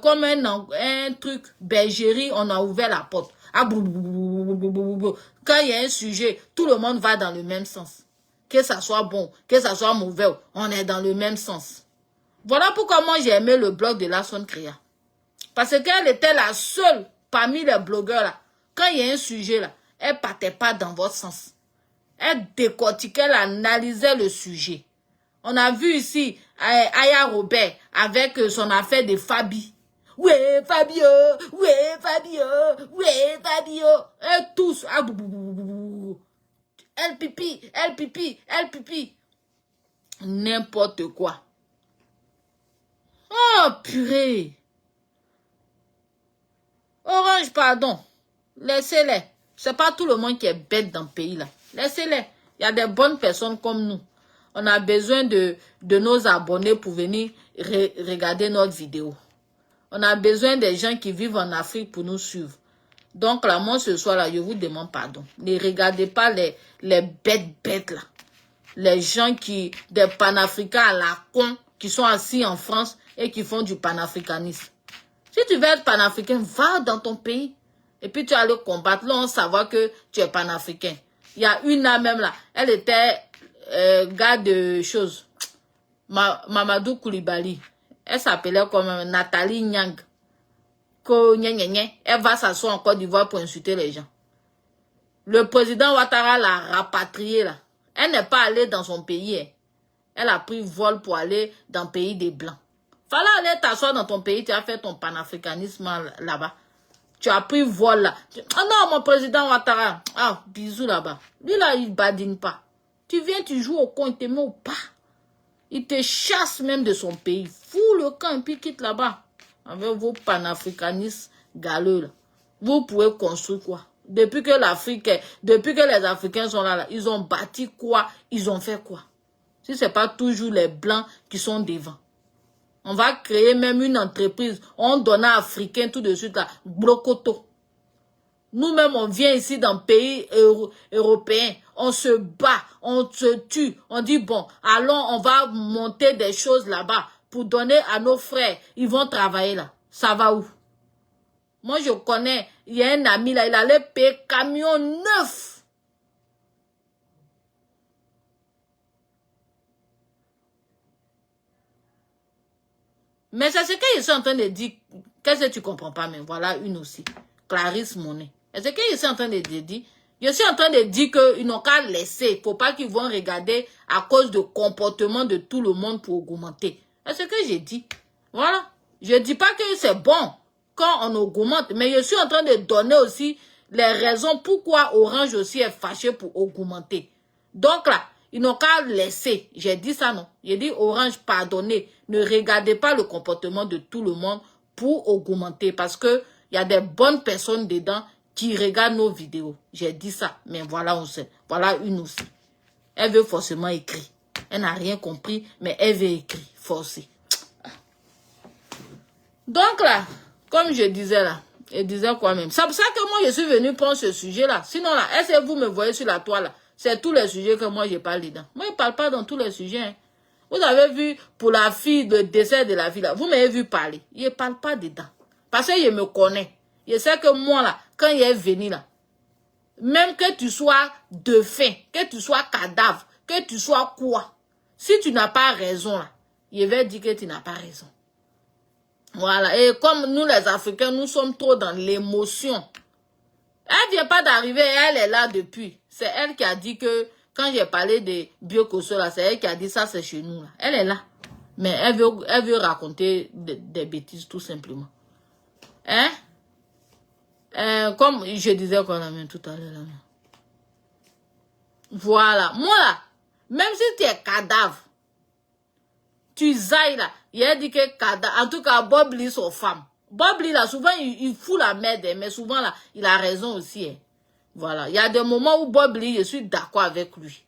comme un truc bergerie, on a ouvert la porte. Ah, quand il y a un sujet, tout le monde va dans le même sens. Que ça soit bon, que ça soit mauvais, on est dans le même sens. Voilà pourquoi moi j'ai aimé le blog de Larson Créa. Parce qu'elle était la seule parmi les blogueurs là. Quand il y a un sujet là, elle partait pas dans votre sens. Elle décortiquait, elle analysait le sujet. On a vu ici Aya Robert avec son affaire de Fabi. Ouais, Fabio, ouais, Fabio, ouais, Fabio. Et tous. Ah, elle pipi, elle pipi, elle pipi. N'importe quoi. Oh, purée. Orange, pardon. Laissez-les. C'est pas tout le monde qui est bête dans le pays là. Laissez-les. Il y a des bonnes personnes comme nous. On a besoin de nos abonnés pour venir regarder notre vidéo. On a besoin des gens qui vivent en Afrique pour nous suivre. Donc là, moi ce soir là, je vous demande pardon. Ne regardez pas les bêtes là. Les gens des panafricains à la con, qui sont assis en France et qui font du panafricanisme. Si tu veux être panafricain, va dans ton pays. Et puis tu vas le combattre. Là, on savoir que tu es panafricain. Il y a une là même là. Elle était gars de choses. Mamadou Koulibaly. Elle s'appelait comme Nathalie Nyang. Elle va s'asseoir en Côte d'Ivoire pour insulter les gens. Le président Ouattara l'a rapatriée là. Elle n'est pas allée dans son pays. Hein. Elle a pris vol pour aller dans le pays des Blancs. Fallait aller t'asseoir dans ton pays, tu as fait ton panafricanisme là-bas. Tu as pris vol là. Ah non, mon président Ouattara. Ah, bisous là-bas. Lui là, il badine pas. Tu viens, tu joues au con, il te met au pas. Il te chasse même de son pays. Fous le camp et puis quitte là-bas. Avec vos panafricanistes galeux là. Vous pouvez construire quoi? Depuis que les Africains sont là, ils ont bâti quoi? Ils ont fait quoi? Si ce n'est pas toujours les Blancs qui sont devant. On va créer même une entreprise. On donne à Africains tout de suite là. Blocoto. Nous-mêmes, on vient ici dans le pays européen. On se bat, on se tue. On dit bon, allons, on va monter des choses là-bas pour donner à nos frères. Ils vont travailler là. Ça va où? Moi, je connais, il y a un ami là, il allait payer camion neuf. Mais c'est ce qu'ils sont en train de dire. Qu'est-ce que tu comprends pas, mais voilà une aussi. Clarisse Monet. Et ce qu'ils sont en train de dire. Je suis en train de dire qu'ils n'ont qu'à laisser. Il ne faut pas qu'ils vont regarder à cause du comportement de tout le monde pour augmenter. C'est ce que j'ai dit. Voilà. Je ne dis pas que c'est bon quand on augmente. Mais je suis en train de donner aussi les raisons pourquoi Orange aussi est fâché pour augmenter. Donc là, ils n'ont qu'à laisser. J'ai dit ça, non. J'ai dit Orange, pardonnez. Ne regardez pas le comportement de tout le monde pour augmenter. Parce que il y a des bonnes personnes dedans qui regardent nos vidéos. J'ai dit ça. Mais voilà, on sait. Voilà une aussi. Elle veut forcément écrire. Elle n'a rien compris, mais elle veut écrire. Forcé. Donc là, comme je disais là, je disais quoi même. C'est pour ça que moi, je suis venu prendre ce sujet-là. Sinon là, est-ce que vous me voyez sur la toile là? C'est tous les sujets que moi, je parle dedans. Moi, je ne parle pas dans tous les sujets. Hein. Vous avez vu pour la fille, le décès de la fille là. Vous m'avez vu parler. Je ne parle pas dedans. Parce que je me connais. Je sais que moi là, quand il est venu là, même que tu sois de faim, que tu sois cadavre, que tu sois quoi, si tu n'as pas raison là, je vais dire que tu n'as pas raison. Voilà. Et comme nous les Africains, nous sommes trop dans l'émotion. Elle vient pas d'arriver, elle est là depuis. C'est elle qui a dit que, quand j'ai parlé de Biokoso là, c'est elle qui a dit ça, c'est chez nous là. Elle est là. Mais elle veut raconter des bêtises tout simplement. Hein? Comme je disais qu'on a mis tout à l'heure. Voilà. Moi là, même si tu es cadavre, tu zailles là, il a dit que cadavre, en tout cas Bob Lee son femme. Bob Lee là, souvent il fout la merde, mais souvent là, il a raison aussi. Hein. Voilà. Il y a des moments où Bob Lee, je suis d'accord avec lui.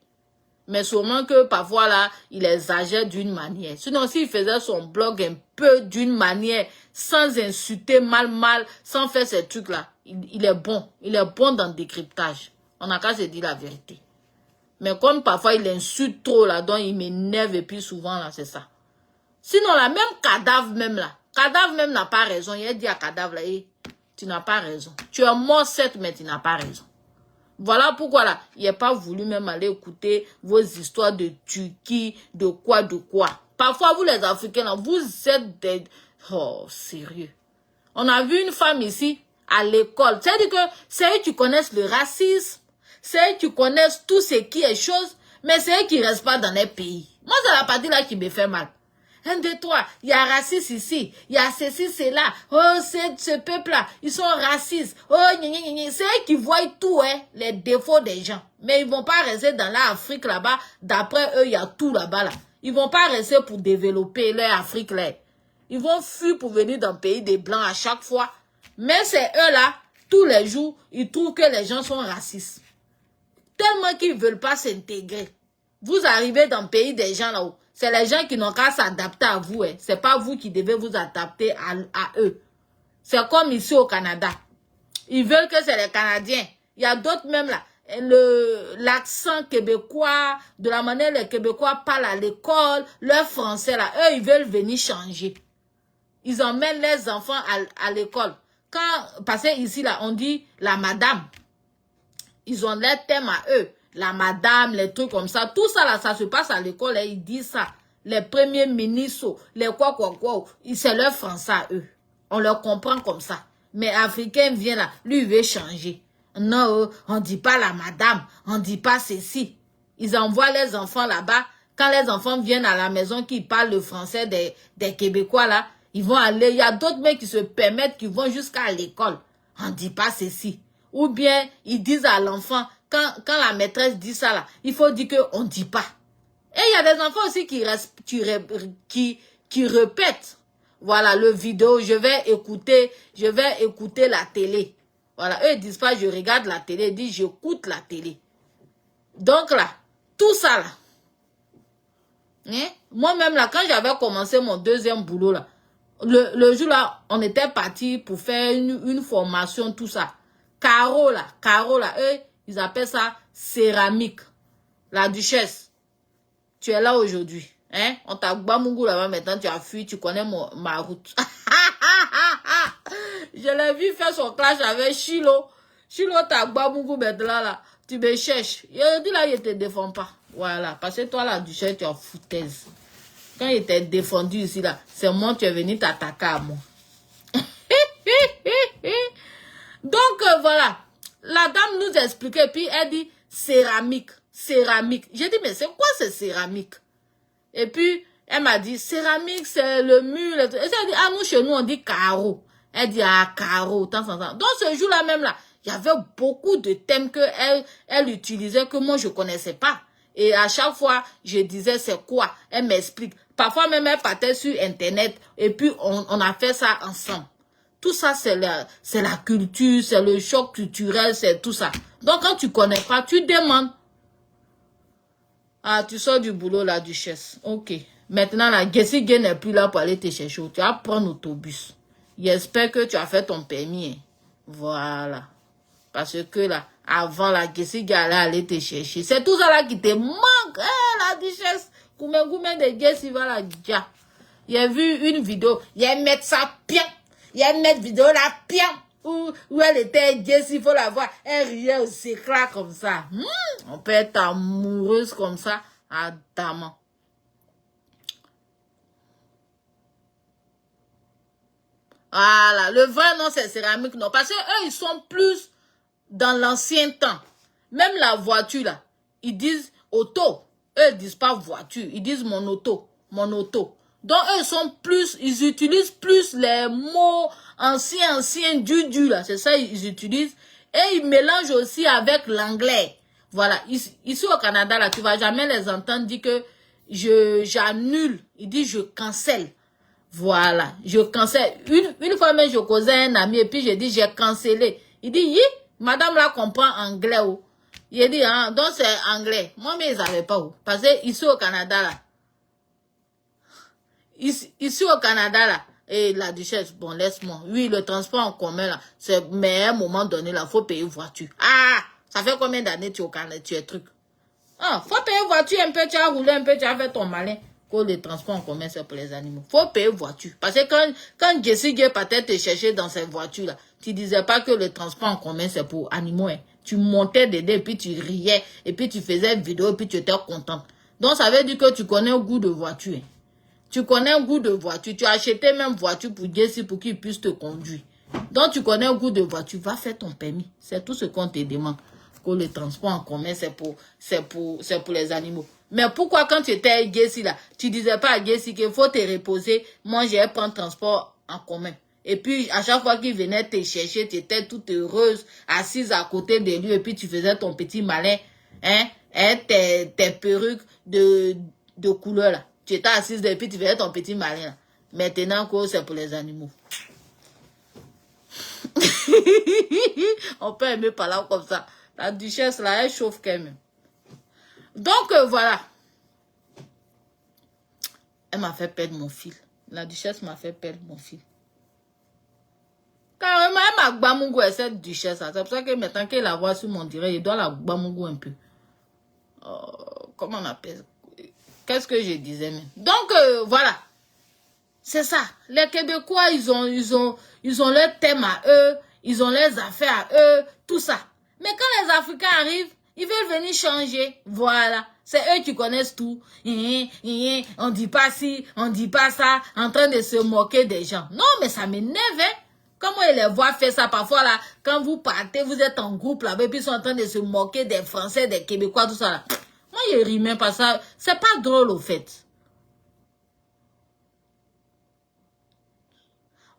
Mais sûrement que parfois là, il exagère d'une manière. Sinon, s'il faisait son blog un peu d'une manière, sans insulter mal, sans faire ces trucs-là, il est bon. Il est bon dans le décryptage. On n'a qu'à se dire la vérité. Mais comme parfois il insulte trop là, donc il m'énerve et puis souvent là, c'est ça. Sinon, la même cadavre même là. Cadavre même n'a pas raison. Il a dit à cadavre là, hey, tu n'as pas raison. Tu es mort certes, mais tu n'as pas raison. Voilà pourquoi là, il n'a pas voulu même aller écouter vos histoires de Turquie, de quoi. Parfois, vous les Africains là, vous êtes des... Oh, sérieux. On a vu une femme ici, à l'école. C'est-à-dire que c'est eux qui connaissent le racisme, c'est eux qui connaissent tout ce qui est chose, mais c'est eux qui ne restent pas dans les pays. Moi, c'est la partie là qui me fait mal. 1, 2, 3, il y a racisme ici, il y a ceci, c'est là. Oh, c'est ce peuple-là, ils sont racistes. Oh, c'est eux qui voient tout, hein, les défauts des gens. Mais ils ne vont pas rester dans l'Afrique là-bas. D'après eux, il y a tout là-bas là. Ils ne vont pas rester pour développer leur Afrique là. Ils vont fuir pour venir dans le pays des Blancs à chaque fois. Mais c'est eux là, tous les jours, ils trouvent que les gens sont racistes. Tellement qu'ils ne veulent pas s'intégrer. Vous arrivez dans le pays des gens là-haut. C'est les gens qui n'ont qu'à s'adapter à vous. Hein. Ce n'est pas vous qui devez vous adapter à eux. C'est comme ici au Canada. Ils veulent que c'est les Canadiens. Il y a d'autres même là. L'accent québécois, de la manière les Québécois parlent à l'école, leur français là, eux ils veulent venir changer. Ils emmènent les enfants à l'école. Parce que ici là, on dit la madame. Ils ont leur thème à eux. La madame, les trucs comme ça. Tout ça là, ça se passe à l'école et ils disent ça. Les premiers ministres, les quoi. C'est leur français à eux. On leur comprend comme ça. Mais Africain vient là, lui il veut changer. Non, on dit pas la madame, on dit pas ceci. Ils envoient les enfants là-bas. Quand les enfants viennent à la maison qui parlent le français des Québécois là, ils vont aller. Il y a d'autres mecs qui se permettent, qui vont jusqu'à l'école. On dit pas ceci. Ou bien, ils disent à l'enfant, quand la maîtresse dit ça là, il faut dire qu'on dit pas. Et il y a des enfants aussi qui répètent. Voilà, le vidéo, je vais écouter la télé. Voilà, eux ils disent pas je regarde la télé, ils disent j'écoute la télé. Donc là, tout ça là. Hein? Moi-même là, quand j'avais commencé mon deuxième boulot là, le jour là, on était parti pour faire une formation, tout ça. Caro là, eux, ils appellent ça céramique. La duchesse, tu es là aujourd'hui. Hein? On t'a Gbamougou là-bas maintenant, tu as fui, tu connais ma route. Je l'ai vu faire son clash avec Chilo. Chilo t'a Gbamougou maintenant là. Tu me cherches. Il dit là, il te défend pas. Voilà. Parce que toi là, duchesse, tu as foutaise. Quand il t'a défendu ici là, c'est moi qui es venu t'attaquer à moi. Donc voilà. La dame nous expliquait, puis elle dit céramique. J'ai dit, mais c'est quoi ce céramique? Et puis, elle m'a dit, céramique, c'est le mur. Et elle dit, ah, nous, chez nous, on dit carreau. Elle dit, ah, carreau, tant. Donc, ce jour-là même, là, il y avait beaucoup de thèmes elle utilisait que moi, je connaissais pas. Et à chaque fois, je disais, c'est quoi? Elle m'explique. Parfois, même, elle partait sur Internet. Et puis, on a fait ça ensemble. Tout ça, c'est la culture, c'est le choc culturel, c'est tout ça. Donc, quand tu connais pas, tu demandes. Ah, tu sors du boulot, la duchesse. Ok. Maintenant, la Gessi n'est plus là pour aller te chercher. Tu vas prendre l'autobus. J'espère que tu as fait ton permis. Hein. Voilà. Parce que là, avant, la Gessi allait aller te chercher. C'est tout ça là qui te manque. La duchesse. Goumé de Gessi va la dia. J'ai vu une vidéo. Il y a mettre ça bien. Il y a une vidéo là bien. Où elle était Jessie, il faut la voir. Elle riait aux éclats comme ça. On peut être amoureuse comme ça. Adamant. Voilà. Le vrai nom, c'est céramique. Non. Parce qu'eux, ils sont plus dans l'ancien temps. Même la voiture, là. Ils disent auto. Eux, ils disent pas voiture. Ils disent mon auto. Mon auto. Donc, eux, ils utilisent plus les mots anciens, du là. C'est ça, ils utilisent. Et ils mélangent aussi avec l'anglais. Voilà. Ici au Canada, là, tu vas jamais les entendre dire que j'annule. Ils disent je cancelle. Voilà. Je cancelle. Une fois même, je causais un ami et puis je dis j'ai cancellé. Il dit, madame là comprend anglais. Oh. Il dit, hein, donc c'est anglais. Moi, mais ils savaient pas où. Parce que ici au Canada, là, Ici au Canada, là, et la duchesse, bon, laisse-moi. Oui, le transport en commun, là, mais à un moment donné, là, faut payer voiture. Ah, ça fait combien d'années tu es au Canada, tu es truc? Ah, faut payer voiture un peu, tu as roulé un peu, tu as fait ton malin. que les transports en commun, c'est pour les animaux. Faut payer voiture. Parce que quand Jessie Gay partait te chercher dans cette voiture-là, tu disais pas que le transport en commun, c'est pour animaux. Hein. Tu montais dedans, et puis tu riais, et puis tu faisais une vidéo, et puis tu étais content. Donc, ça veut dire que tu connais un goût de voiture. Hein. Tu connais un goût de voiture. Tu as acheté même voiture pour Jessie pour qu'il puisse te conduire. Donc, tu connais un goût de voiture. Va faire ton permis. C'est tout ce qu'on te demande. Que le transport en commun, c'est pour les animaux. Mais pourquoi quand tu étais à Jessie là, tu disais pas à Jessie qu'il faut te reposer, moi j'ai prendre transport en commun. Et puis à chaque fois qu'il venait te chercher, tu étais toute heureuse, assise à côté de lui, et puis tu faisais ton petit malin, tes perruques de couleur là. Tu étais assise et puis tu faisais ton petit malin là. Maintenant que c'est pour les animaux. On peut aimer par là comme ça. La duchesse là, elle chauffe quand même. Donc, voilà. Elle m'a fait perdre mon fil. La duchesse m'a fait perdre mon fil. Carrément, elle m'a gbamougo cette duchesse. C'est pour ça que maintenant qu'elle la voit sur mon direct, je dois la gbamougo un peu. Comment on appelle? Qu'est-ce que je disais même? Donc, voilà. C'est ça. Les Québécois, ils ont leur thème à eux. Ils ont leurs affaires à eux. Tout ça. Mais quand les Africains arrivent, ils veulent venir changer. Voilà. C'est eux qui connaissent tout. On dit pas ci, on dit pas ça, en train de se moquer des gens. Non, mais ça m'énerve, hein. Comment ils les voient faire ça parfois là, quand vous partez, vous êtes en groupe là, et puis ils sont en train de se moquer des Français, des Québécois, tout ça là. Moi, je ris même pas ça. C'est pas drôle au fait.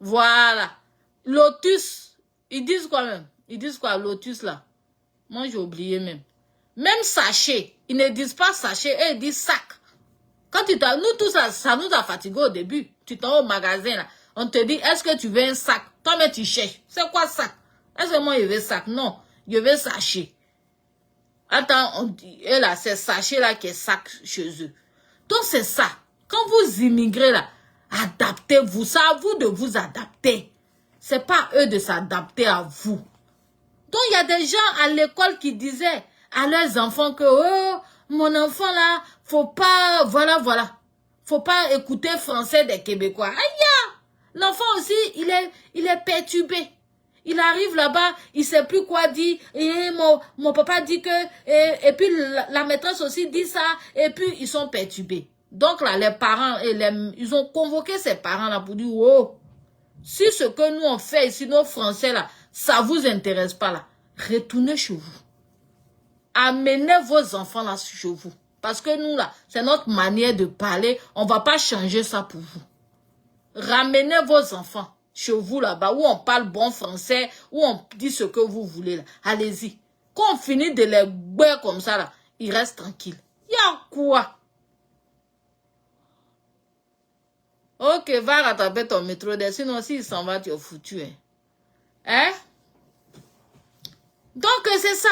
Voilà. Lotus. Ils disent quoi même? Ils disent quoi, Lotus là? Moi, j'ai oublié même. Même sachet. Ils ne disent pas sachet, eux, ils disent sac. Quand tu t'as, nous, tout ça, ça nous a fatigué au début. Tu t'en au magasin, là. On te dit, est-ce que tu veux un sac? Toi, mais tu cherches. C'est quoi sac? Est-ce que moi, je veux sac? Non. Je veux sachet. Attends, on dit, et là, c'est sachet, là, qui est sac chez eux. Donc, c'est ça. Quand vous immigrez, là, adaptez-vous. C'est à vous de vous adapter. C'est pas eux de s'adapter à vous. Donc, il y a des gens à l'école qui disaient à leurs enfants que, oh, mon enfant là, faut pas, voilà. Faut pas écouter français des Québécois. Aïe! L'enfant aussi, il est perturbé. Il arrive là-bas, il sait plus quoi dire. Et mon papa dit que, et puis la maîtresse aussi dit ça, et puis ils sont perturbés. Donc là, les parents, ils ont convoqué ces parents-là pour dire, oh, si ce que nous on fait ici, nos Français là, ça vous intéresse pas là, retournez chez vous. Amenez vos enfants là chez vous. Parce que nous là, c'est notre manière de parler, on va pas changer ça pour vous. Ramenez vos enfants chez vous là-bas, où on parle bon français, où on dit ce que vous voulez là. Allez-y. Quand on finit de les boire comme ça là, ils restent tranquilles. Il y a quoi? Ok, va rattraper ton métro, sinon s'il s'en va, tu es foutu. Hein? Donc c'est ça.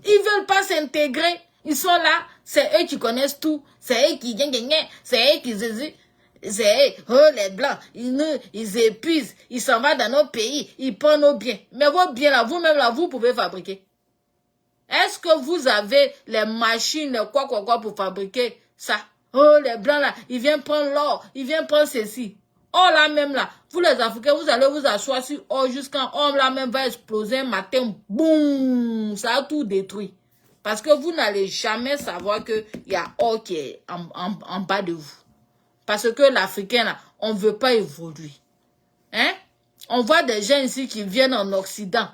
Ils veulent pas s'intégrer. Ils sont là. C'est eux qui connaissent tout. C'est eux qui c'est eux qui c'est eux. Oh les blancs. Ils épuisent. Ils s'en vont dans nos pays. Ils prennent nos biens. Mais vos biens là, vous-même là, vous pouvez fabriquer. Est-ce que vous avez les machines, quoi pour fabriquer ça? Oh les blancs là, ils viennent prendre l'or. Ils viennent prendre ceci. Or là même là, vous les Africains, vous allez vous asseoir sur or jusqu'à or là même va exploser un matin, boum, ça a tout détruit. Parce que vous n'allez jamais savoir qu'il y a or qui est en bas de vous. Parce que l'Africain là, on ne veut pas évoluer. Hein? On voit des gens ici qui viennent en Occident,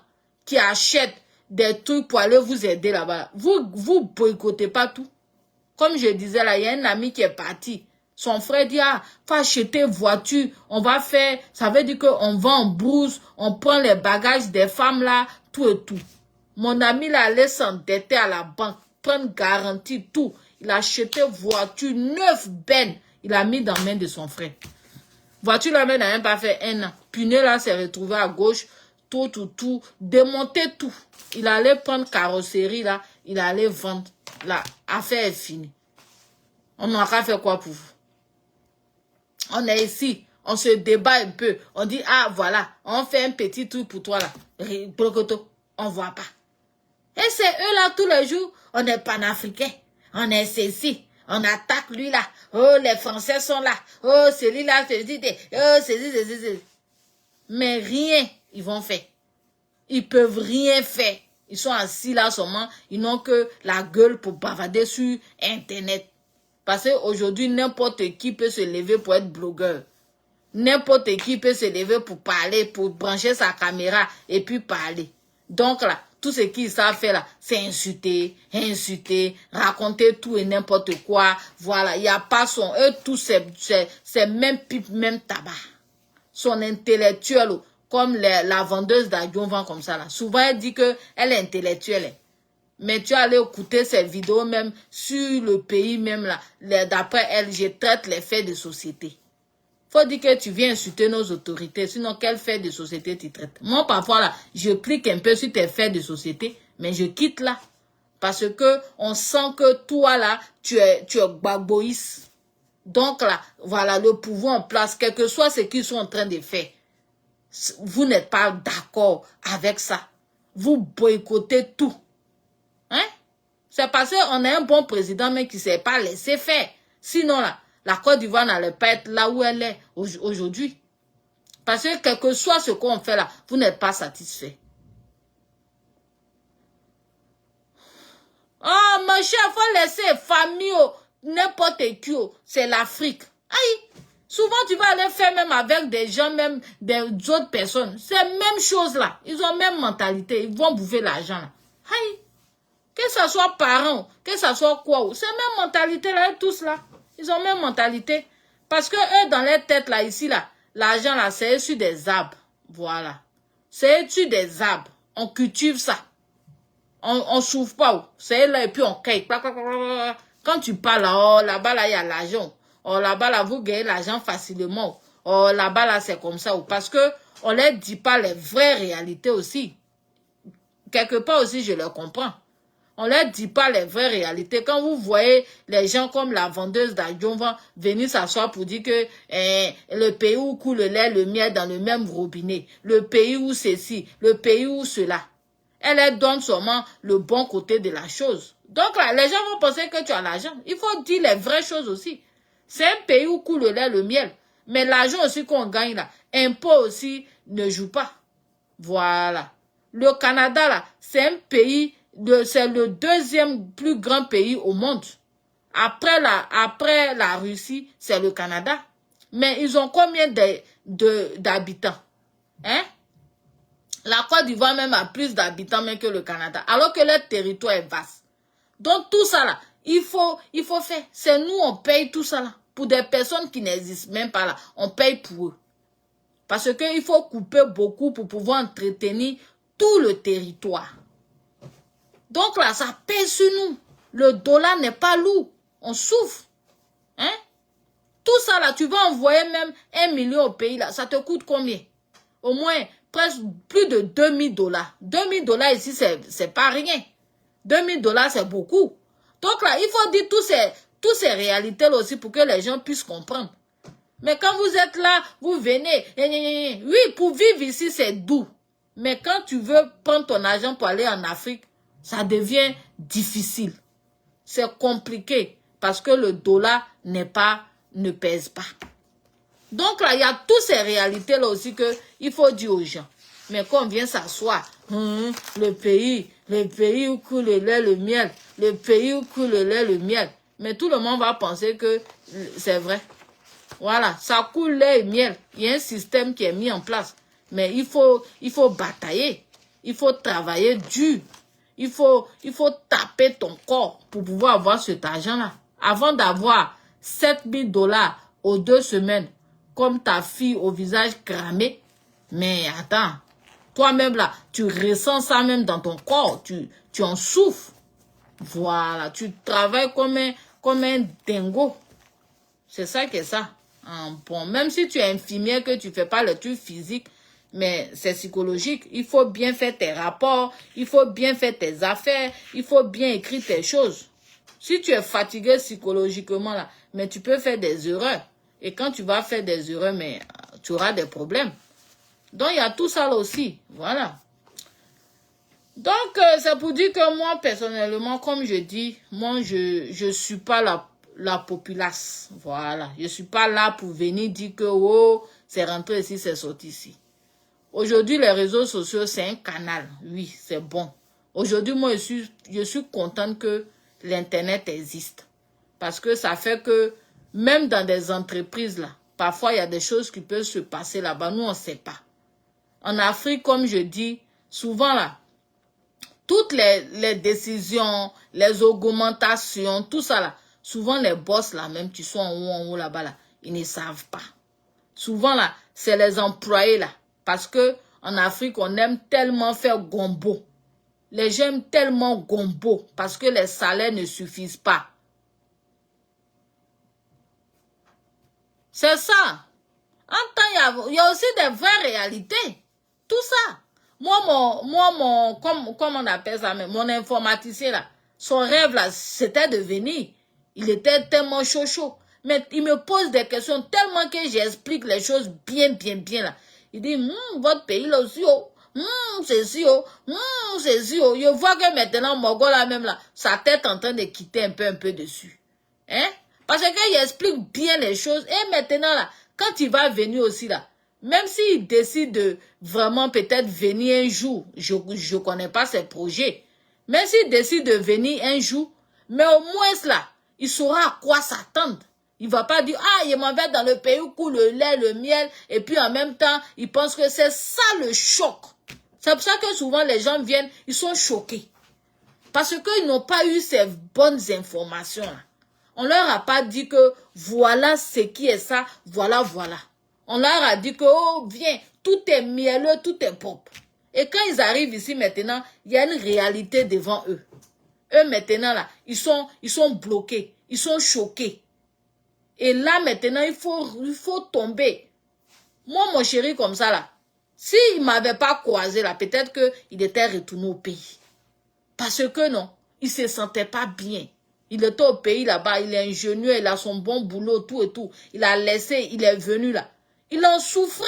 qui achètent des trucs pour aller vous aider là-bas. Vous boycottez pas tout. Comme je disais là, il y a un ami qui est parti. Son frère dit, ah, faut acheter voiture, on va faire, ça veut dire qu'on va en brousse, on prend les bagages des femmes là, tout et tout. Mon ami là allait s'endetter à la banque, prendre garantie, tout. Il a acheté voiture, 9 bennes, il a mis dans la main de son frère. Voiture là même n'a même pas fait 1 an. Pneu là s'est retrouvé à gauche, tout, démonter tout. Il allait prendre carrosserie là, il allait vendre. Là, affaire est finie. On n'aura fait quoi pour vous? On est ici, on se débat un peu. On dit, ah voilà, on fait un petit truc pour toi là. On voit pas. Et c'est eux là tous les jours, on est panafricains. On est ceci, on attaque lui là. Oh, les Français sont là. Oh, celui-là, c'est. Mais rien, ils vont faire. Ils peuvent rien faire. Ils sont assis là seulement. Ils n'ont que la gueule pour bavarder sur Internet. Parce qu'aujourd'hui, n'importe qui peut se lever pour être blogueur. N'importe qui peut se lever pour parler, pour brancher sa caméra et puis parler. Donc là, tout ce qu'ils savent faire là, c'est insulter, raconter tout et n'importe quoi. Voilà, il n'y a pas son... Eux, tous, c'est même pipe, même tabac. Son intellectuel, comme la vendeuse d'Adjonvan comme ça là. Souvent, elle dit qu'elle est intellectuelle. Mais tu allais écouter ces vidéos même sur le pays même là. D'après elle, je traite les faits de société. Faut dire que tu viens insulter nos autorités, sinon quel fait de société tu traites. Moi, parfois, là, je clique un peu sur tes faits de société, mais je quitte là. Parce que on sent que toi, là, tu es baboïs. Donc, là, voilà, le pouvoir en place, quel que soit ce qu'ils sont en train de faire, vous n'êtes pas d'accord avec ça. Vous boycottez tout. Hein? C'est parce qu'on a un bon président, mais qui ne s'est pas laissé faire. Sinon, là, la Côte d'Ivoire n'allait pas être là où elle est aujourd'hui. Parce que quel que soit ce qu'on fait là, vous n'êtes pas satisfait. Oh, mon cher, il faut laisser famille, n'importe qui, c'est l'Afrique. Aïe, souvent tu vas aller faire même avec des gens, même des autres personnes. C'est la même chose là. Ils ont la même mentalité. Ils vont bouffer l'argent là. Aïe, que ce soit parents, que ce soit quoi, c'est la même mentalité là, tous là. Ils ont la même mentalité. Parce que eux, dans leur tête, là, ici, là, l'argent, là, c'est sur des arbres. Voilà. C'est sur des arbres. On cultive ça. On souffre pas. C'est là, et puis on cueille. Quand tu parles, oh, là-bas, là, il y a l'argent. Oh, là-bas, là, vous gagnez l'argent facilement. Oh, là-bas, là, c'est comme ça. Parce que on leur dit pas les vraies réalités aussi. Quelque part aussi, je le comprends. On ne leur dit pas les vraies réalités. Quand vous voyez les gens comme la vendeuse d'Adjonvan venir s'asseoir pour dire que le pays où coule le lait, le miel dans le même robinet, le pays où ceci, le pays où cela, elle donne seulement le bon côté de la chose. Donc là, les gens vont penser que tu as l'argent. Il faut dire les vraies choses aussi. C'est un pays où coule le lait, le miel. Mais l'argent aussi qu'on gagne là, impôt aussi ne joue pas. Voilà. Le Canada là, c'est un pays... C'est le deuxième plus grand pays au monde. Après la Russie, c'est le Canada. Mais ils ont combien d'habitants? Hein? La Côte d'Ivoire même a plus d'habitants même que le Canada. Alors que leur territoire est vaste. Donc tout ça là, il faut faire. C'est nous, on paye tout ça là. Pour des personnes qui n'existent même pas là, on paye pour eux. Parce qu'il faut couper beaucoup pour pouvoir entretenir tout le territoire. Donc là, ça pèse sur nous. Le dollar n'est pas lourd. On souffre. Hein? Tout ça là, tu vas envoyer même 1 million au pays là. Ça te coûte combien? Au moins, presque plus de 2000 $. 2000 $ ici, c'est pas rien. 2000 $, c'est beaucoup. Donc là, il faut dire toutes ces réalités là aussi pour que les gens puissent comprendre. Mais quand vous êtes là, vous venez. Oui, pour vivre ici, c'est doux. Mais quand tu veux prendre ton argent pour aller en Afrique, ça devient difficile. C'est compliqué parce que le dollar ne pèse pas. Donc là, il y a toutes ces réalités-là aussi qu'il faut dire aux gens. Mais quand on vient s'asseoir, le pays où coule le lait, le miel, le pays où coule le lait, le miel. Mais tout le monde va penser que c'est vrai. Voilà, ça coule lait et miel. Il y a un système qui est mis en place. Mais il faut batailler. Il faut travailler dur. Il faut taper ton corps pour pouvoir avoir cet argent-là. Avant d'avoir 7000 $ aux 2 semaines, comme ta fille au visage cramé. Mais attends, toi-même là, tu ressens ça même dans ton corps. Tu en souffres. Voilà, tu travailles comme un dingo. C'est ça que ça. Bon, même si tu es infirmière, que tu fais pas le truc physique, mais c'est psychologique. Il faut bien faire tes rapports, il faut bien faire tes affaires, il faut bien écrire tes choses. Si tu es fatigué psychologiquement, là, mais tu peux faire des erreurs. Et quand tu vas faire des erreurs, mais tu auras des problèmes. Donc, il y a tout ça là aussi. Voilà. Donc, c'est pour dire que moi, personnellement, comme je dis, moi, je suis pas la populace. Voilà. Je ne suis pas là pour venir dire que oh, c'est rentré ici, c'est sorti ici. Aujourd'hui, les réseaux sociaux, c'est un canal. Oui, c'est bon. Aujourd'hui, moi, je suis contente que l'Internet existe. Parce que ça fait que, même dans des entreprises, là, parfois, il y a des choses qui peuvent se passer là-bas. Nous, on ne sait pas. En Afrique, comme je dis, souvent, là, toutes les décisions, les augmentations, tout ça, là, souvent, les boss, là, même qui sont en haut, là-bas, là, ils ne savent pas. Souvent, là, c'est les employés, là. Parce que en Afrique, on aime tellement faire gombo. Les gens aiment tellement gombo parce que les salaires ne suffisent pas. C'est ça. En temps, il y a aussi des vraies réalités. Tout ça. Comme on appelle ça, mon informaticien, là, son rêve, là, c'était de venir. Il était tellement chaud. Mais il me pose des questions tellement que j'explique les choses bien, là. Il dit, votre pays, là aussi, oh. C'est si, oh. C'est si, oh. Je vois que maintenant, Mogo, là, même, là, sa tête est en train de quitter un peu dessus. Hein? Parce qu'il explique bien les choses. Et maintenant, là, quand il va venir aussi, là, même s'il décide de vraiment peut-être venir un jour, je ne connais pas ses projets, même s'il décide de venir un jour, mais au moins là, il saura à quoi s'attendre. Il ne va pas dire, ah, il m'en va dans le pays où coule le lait, le miel, et puis en même temps, il pense que c'est ça le choc. C'est pour ça que souvent les gens viennent, ils sont choqués. Parce qu'ils n'ont pas eu ces bonnes informations-là. On leur a pas dit que voilà ce qui est ça, voilà. On leur a dit que, oh, viens, tout est mielleux, tout est propre. Et quand ils arrivent ici maintenant, il y a une réalité devant eux. Eux maintenant, là, ils sont bloqués, ils sont choqués. Et là, maintenant, il faut tomber. Moi, mon chéri, comme ça, là, s'il ne m'avait pas croisé, là, peut-être qu'il était retourné au pays. Parce que non, il ne se sentait pas bien. Il était au pays là-bas, il est ingénieux, il a son bon boulot, tout et tout. Il a laissé, il est venu là. Il en souffrait.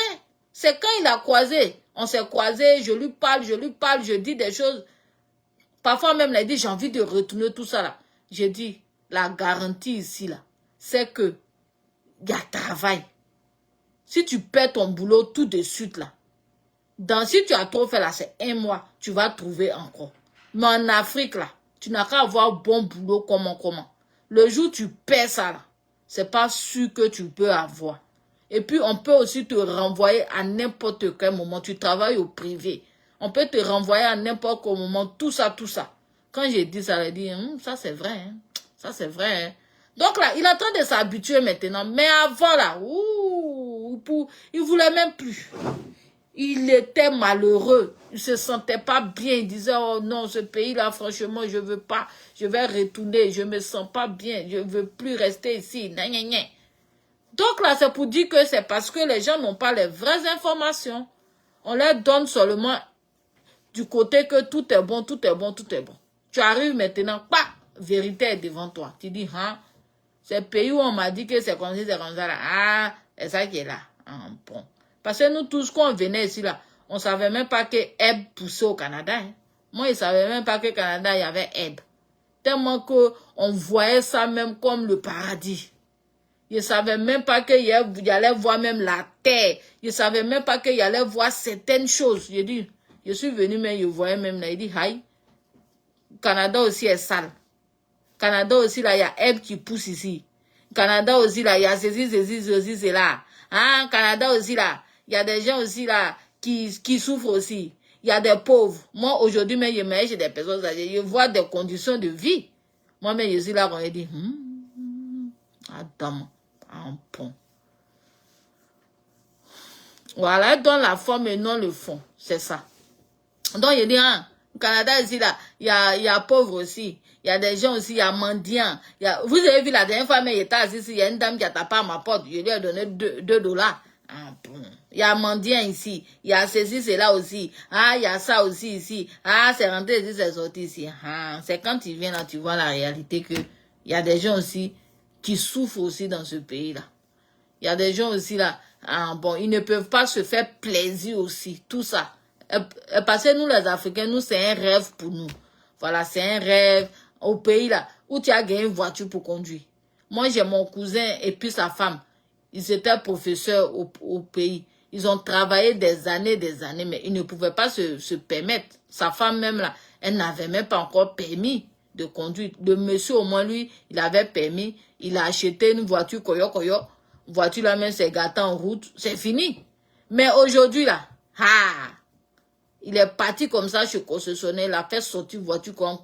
C'est quand il a croisé, on s'est croisé, je lui parle, je dis des choses. Parfois même, il a dit, j'ai envie de retourner tout ça là. J'ai dit, la garantie ici là, c'est que il y a travail. Si tu perds ton boulot tout de suite là, si tu as trop fait là, c'est 1 mois, tu vas trouver encore. Mais en Afrique là, tu n'as qu'à avoir bon boulot comment. Le jour où tu perds ça là, c'est pas sûr que tu peux avoir. Et puis on peut aussi te renvoyer à n'importe quel moment. Tu travailles au privé. On peut te renvoyer à n'importe quel moment. Tout ça. Quand j'ai dit ça, elle a dit, ça c'est vrai. Hein. Ça c'est vrai. Hein. Donc là, il est en train de s'habituer maintenant. Mais avant là, il voulait même plus. Il était malheureux. Il se sentait pas bien. Il disait, oh non, ce pays-là, franchement, je veux pas. Je vais retourner. Je me sens pas bien. Je veux plus rester ici. Donc là, c'est pour dire que c'est parce que les gens n'ont pas les vraies informations. On leur donne seulement du côté que tout est bon. Tu arrives maintenant, vérité est devant toi. Tu dis, c'est le pays où on m'a dit que c'est comme ça, là. Ah, c'est ça qui est là. Bon. Parce que nous tous, quand on venait ici, là, on ne savait même pas que Ebb poussait au Canada. Hein. Moi, je ne savais même pas qu'au Canada, il y avait Ebb. Tellement qu'on voyait ça même comme le paradis. Je ne savais même pas qu'il allait voir même la terre. Je ne savais même pas qu'il allait voir certaines choses. Je dis, je suis venu, mais je voyais même là. Il dit, aïe, Canada aussi est sale. Canada aussi, là, il y a Ebb qui pousse ici. Canada aussi, là, il y a ceci, c'est là. Hein, Canada aussi, là, il y a des gens aussi, là, qui souffrent aussi. Il y a des pauvres. Moi, aujourd'hui, même, je me chez des personnes âgées. Je vois des conditions de vie. Moi-même, je suis là, on a dit, Adam, un pont. Voilà, donne la forme et non le fond. C'est ça. Donc, je dis, au Canada, ici, là, il y a pauvres aussi. Il y a des gens aussi, il y a mendiants. Vous avez vu la dernière fois, mais il était assis ici, il y a une dame qui a tapé à ma porte. Je lui ai donné 2 dollars. Bon. Il y a mendiants ici. Il y a ceci, c'est là aussi. Il y a ça aussi ici. C'est rentré ici, c'est sorti ici. C'est quand tu viens là, tu vois la réalité que il y a des gens aussi qui souffrent aussi dans ce pays-là. Il y a des gens aussi là, bon, ils ne peuvent pas se faire plaisir aussi. Tout ça. Parce que nous, les Africains, nous, c'est un rêve pour nous. Voilà, c'est un rêve au pays là, où tu as gagné une voiture pour conduire. Moi, j'ai mon cousin et puis sa femme. Ils étaient professeurs au pays. Ils ont travaillé des années, mais ils ne pouvaient pas se permettre. Sa femme même là, elle n'avait même pas encore permis de conduire. Le monsieur, au moins, lui, il avait permis. Il a acheté une voiture koyo. Voiture là même, c'est gâté en route. C'est fini. Mais aujourd'hui là, il est parti comme ça chez concessionnaire. Il a fait sortir voiture comme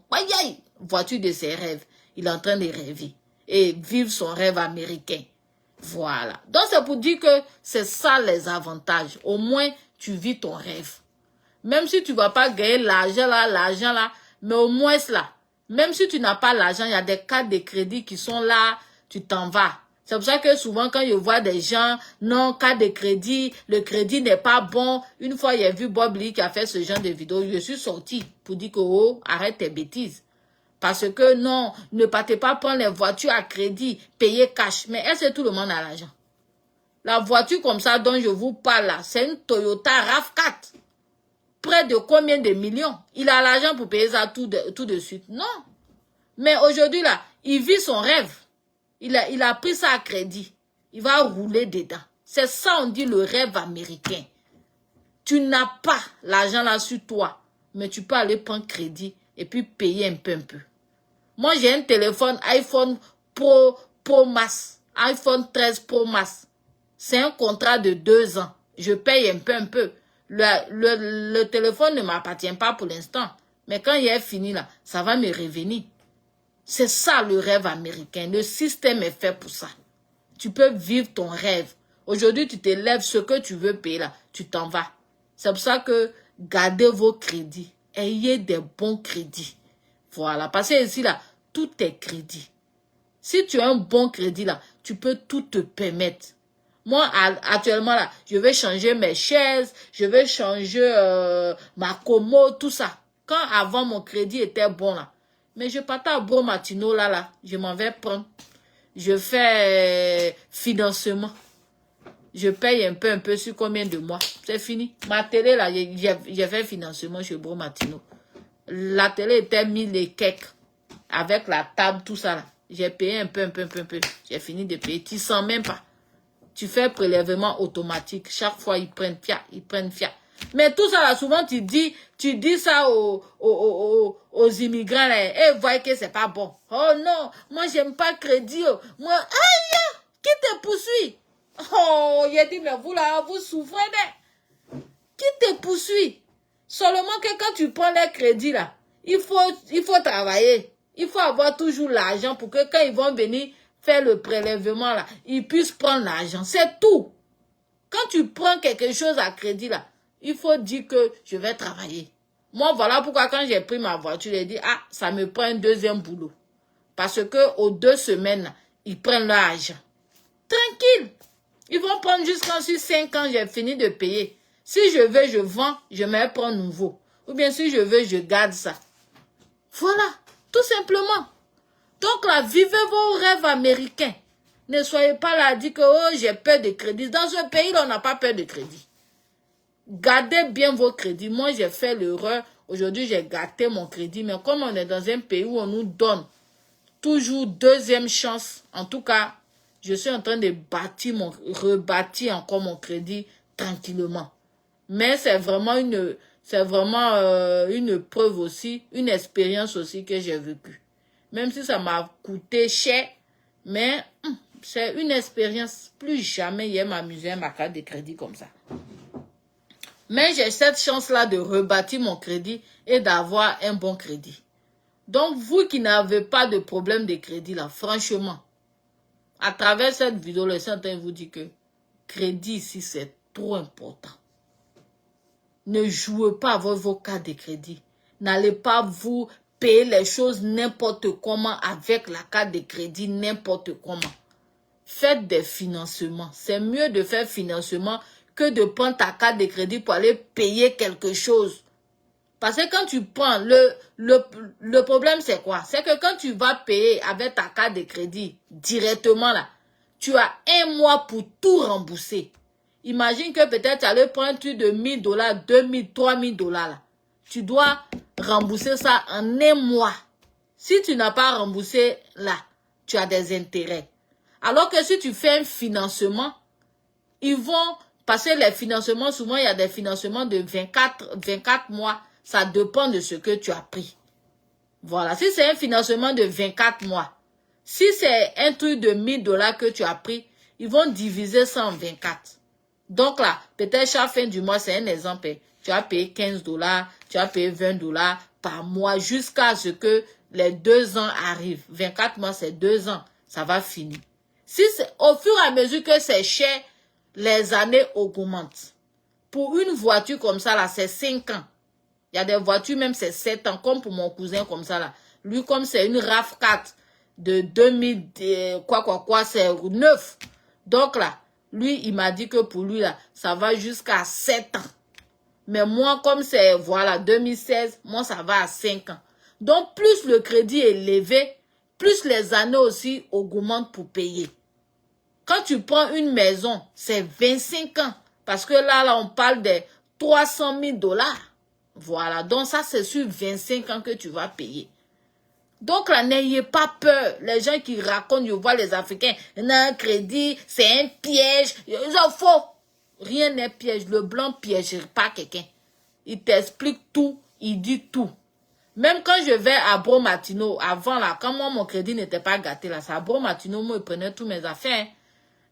voiture de ses rêves. Il est en train de rêver. Et vivre son rêve américain. Voilà. Donc, c'est pour dire que c'est ça les avantages. Au moins, tu vis ton rêve. Même si tu ne vas pas gagner l'argent là, mais au moins là, même si tu n'as pas l'argent, il y a des cartes de crédit qui sont là, tu t'en vas. C'est pour ça que souvent, quand je vois des gens, non, carte de crédit, le crédit n'est pas bon. Une fois, j'ai vu Bob Lee qui a fait ce genre de vidéo. Je suis sortie pour dire que, oh, arrête tes bêtises. Parce que non, ne partez pas prendre les voitures à crédit, payer cash. Mais est-ce que tout le monde a l'argent? La voiture comme ça dont je vous parle là, c'est une Toyota RAV4. Près de combien de millions? Il a l'argent pour payer ça tout de suite. Non. Mais aujourd'hui là, il vit son rêve. Il a pris ça à crédit. Il va rouler dedans. C'est ça on dit le rêve américain. Tu n'as pas l'argent là sur toi, mais tu peux aller prendre crédit et puis payer un peu. Moi, j'ai un téléphone iPhone Pro Max, iPhone 13 Pro Max. C'est un contrat de 2 ans. Je paye un peu. Le téléphone ne m'appartient pas pour l'instant. Mais quand il est fini là, ça va me revenir. C'est ça le rêve américain. Le système est fait pour ça. Tu peux vivre ton rêve. Aujourd'hui, tu te lèves, ce que tu veux payer là, tu t'en vas. C'est pour ça que gardez vos crédits. Ayez des bons crédits. Voilà. Parce que ici là, tout est crédit. Si tu as un bon crédit là, tu peux tout te permettre. Moi, actuellement là, je vais changer mes chaises, je vais changer ma commode, tout ça. Quand avant mon crédit était bon là, mais je partais à Bromatino là, je m'en vais prendre. Je fais financement. Je paye un peu sur combien de mois. C'est fini. Ma télé là, j'ai fait financement chez Bromatino. La télé était 1000 et quelques. Avec la table, tout ça là. J'ai payé un peu. J'ai fini de payer. Tu sens même pas. Tu fais prélèvement automatique. Chaque fois, ils prennent fiat. Mais tout ça là, souvent, tu dis ça aux immigrants là. Et voyez que c'est pas bon. Oh non, moi, j'aime pas crédit. Oh. Moi, aïe, qui te poursuit? Oh, il dit, mais vous là, vous souffrez, mais qui te poursuit? Seulement que quand tu prends les crédits là, il faut travailler. Il faut avoir toujours l'argent pour que quand ils vont venir faire le prélèvement là, ils puissent prendre l'argent. C'est tout. Quand tu prends quelque chose à crédit là, il faut dire que je vais travailler. Moi, voilà pourquoi quand j'ai pris ma voiture, j'ai dit, ça me prend un deuxième boulot. Parce que aux 2 semaines, là, ils prennent leur argent. Tranquille. Ils vont prendre jusqu'en 5 ans, j'ai fini de payer. Si je veux, je vends, je me prends nouveau. Ou bien si je veux, je garde ça. Voilà, tout simplement. Donc là, vivez vos rêves américains. Ne soyez pas là à dire que oh, j'ai peur de crédit. Dans ce pays, là, on n'a pas peur de crédit. Gardez bien vos crédits. Moi, j'ai fait l'erreur. Aujourd'hui, j'ai gâté mon crédit. Mais comme on est dans un pays où on nous donne toujours deuxième chance, en tout cas, je suis en train de rebâtir encore mon crédit tranquillement. Mais c'est vraiment une preuve aussi, une expérience aussi que j'ai vécue. Même si ça m'a coûté cher, mais c'est une expérience. Plus jamais je vais m'amuser à ma carte de crédit comme ça. Mais j'ai cette chance-là de rebâtir mon crédit et d'avoir un bon crédit. Donc, vous qui n'avez pas de problème de crédit là, franchement, à travers cette vidéo, je suis en train de vous dire que crédit ici, c'est trop important. Ne jouez pas avec vos cartes de crédit. N'allez pas vous payer les choses n'importe comment avec la carte de crédit n'importe comment. Faites des financements. C'est mieux de faire financement que de prendre ta carte de crédit pour aller payer quelque chose. Parce que quand tu prends, le problème c'est quoi? C'est que quand tu vas payer avec ta carte de crédit directement là, tu as 1 mois pour tout rembourser. Imagine que peut-être tu allais prendre un truc de $1000, $2000, $3000 là. Tu dois rembourser ça en 1 mois. Si tu n'as pas remboursé là, tu as des intérêts. Alors que si tu fais un financement, ils vont passer les financements. Souvent, il y a des financements de 24 mois. Ça dépend de ce que tu as pris. Voilà. Si c'est un financement de 24 mois, si c'est un truc de 1000 $ que tu as pris, ils vont diviser ça en 24. Donc là, peut-être chaque fin du mois, c'est un exemple. Tu as payé 15 $, tu as payé 20 $ par mois jusqu'à ce que les 2 ans arrivent. 24 mois, c'est 2 ans. Ça va finir. Si au fur et à mesure que c'est cher, les années augmentent. Pour une voiture comme ça, là, c'est 5 ans. Il y a des voitures, même c'est 7 ans, comme pour mon cousin comme ça, là. Lui, comme c'est une RAV4 de 2000, c'est 9. Donc là, lui, il m'a dit que pour lui, là, ça va jusqu'à 7 ans. Mais moi, comme c'est, voilà, 2016, moi, ça va à 5 ans. Donc, plus le crédit est élevé, plus les années aussi augmentent pour payer. Quand tu prends une maison, c'est 25 ans. Parce que là, on parle de 300 000 $. Voilà, donc ça, c'est sur 25 ans que tu vas payer. Donc là, n'ayez pas peur. Les gens qui racontent, je vois les Africains, il y a un crédit, c'est un piège. Ils ont faux. Rien n'est piège. Le blanc piège pas quelqu'un. Il t'explique tout, il dit tout. Même quand je vais à Bromatino, avant là, quand moi, mon crédit n'était pas gâté là, c'est à Bromatino, moi, il prenait tous mes affaires.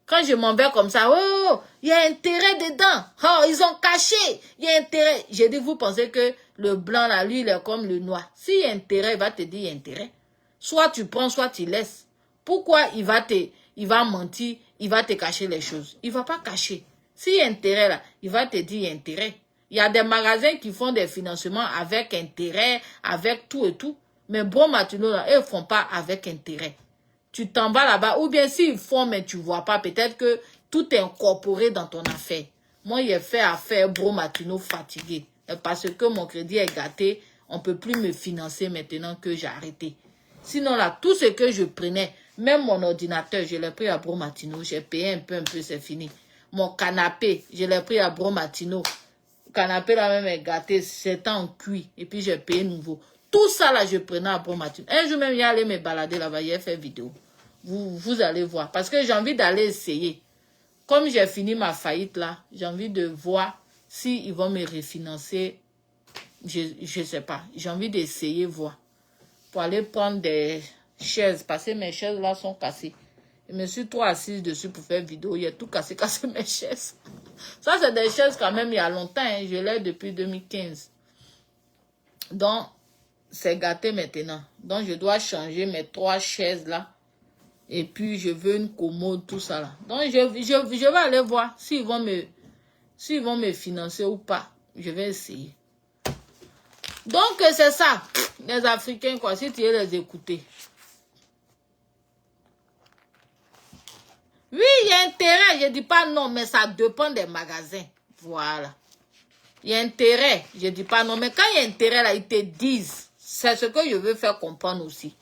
Quand je m'en vais comme ça, oh, il y a intérêt dedans. Oh, ils ont caché. Il y a intérêt. J'ai dit, vous pensez que le blanc, là, lui, il est comme le noir. S'il y a intérêt, il va te dire, il y a intérêt. Soit tu prends, soit tu laisses. Pourquoi il va mentir, il va te cacher les choses? Il va pas cacher. S'il y a intérêt, là, il va te dire, il y a intérêt. Il y a des magasins qui font des financements avec intérêt, avec tout et tout. Mais Bromatino, là, ils ne font pas avec intérêt. Tu t'en vas là-bas, ou bien s'ils font, mais tu vois pas, peut-être que tout est incorporé dans ton affaire. Moi, j'ai fait affaire Bromatino fatigué. Parce que mon crédit est gâté, on peut plus me financer maintenant que j'ai arrêté. Sinon là, tout ce que je prenais, même mon ordinateur, je l'ai pris à Bromatino. J'ai payé un peu, c'est fini. Mon canapé, je l'ai pris à Bromatino. Le canapé là même est gâté, c'est en cuit. Et puis j'ai payé nouveau. Tout ça là, je prenais à Bromatino. Un jour même, il allait me balader là-bas, j'ai fait vidéo. Vous allez voir. Parce que j'ai envie d'aller essayer. Comme j'ai fini ma faillite là, j'ai envie de voir si ils vont me refinancer. Je sais pas. J'ai envie d'essayer, voir. Pour aller prendre des chaises. Parce que mes chaises là sont cassées. Je me suis trop assise dessus pour faire vidéo. Il y a tout cassé mes chaises. Ça, c'est des chaises quand même il y a longtemps. Hein. Je l'ai depuis 2015. Donc, c'est gâté maintenant. Donc, je dois changer mes 3 chaises là. Et puis, je veux une commode, tout ça là. Donc, je vais aller voir s'ils vont me financer ou pas. Je vais essayer. Donc, c'est ça. Les Africains, quoi. Si tu veux les écouter. Oui, il y a intérêt. Je ne dis pas non, mais ça dépend des magasins. Voilà. Il y a intérêt. Je ne dis pas non, mais quand il y a intérêt, là, ils te disent. C'est ce que je veux faire comprendre aussi.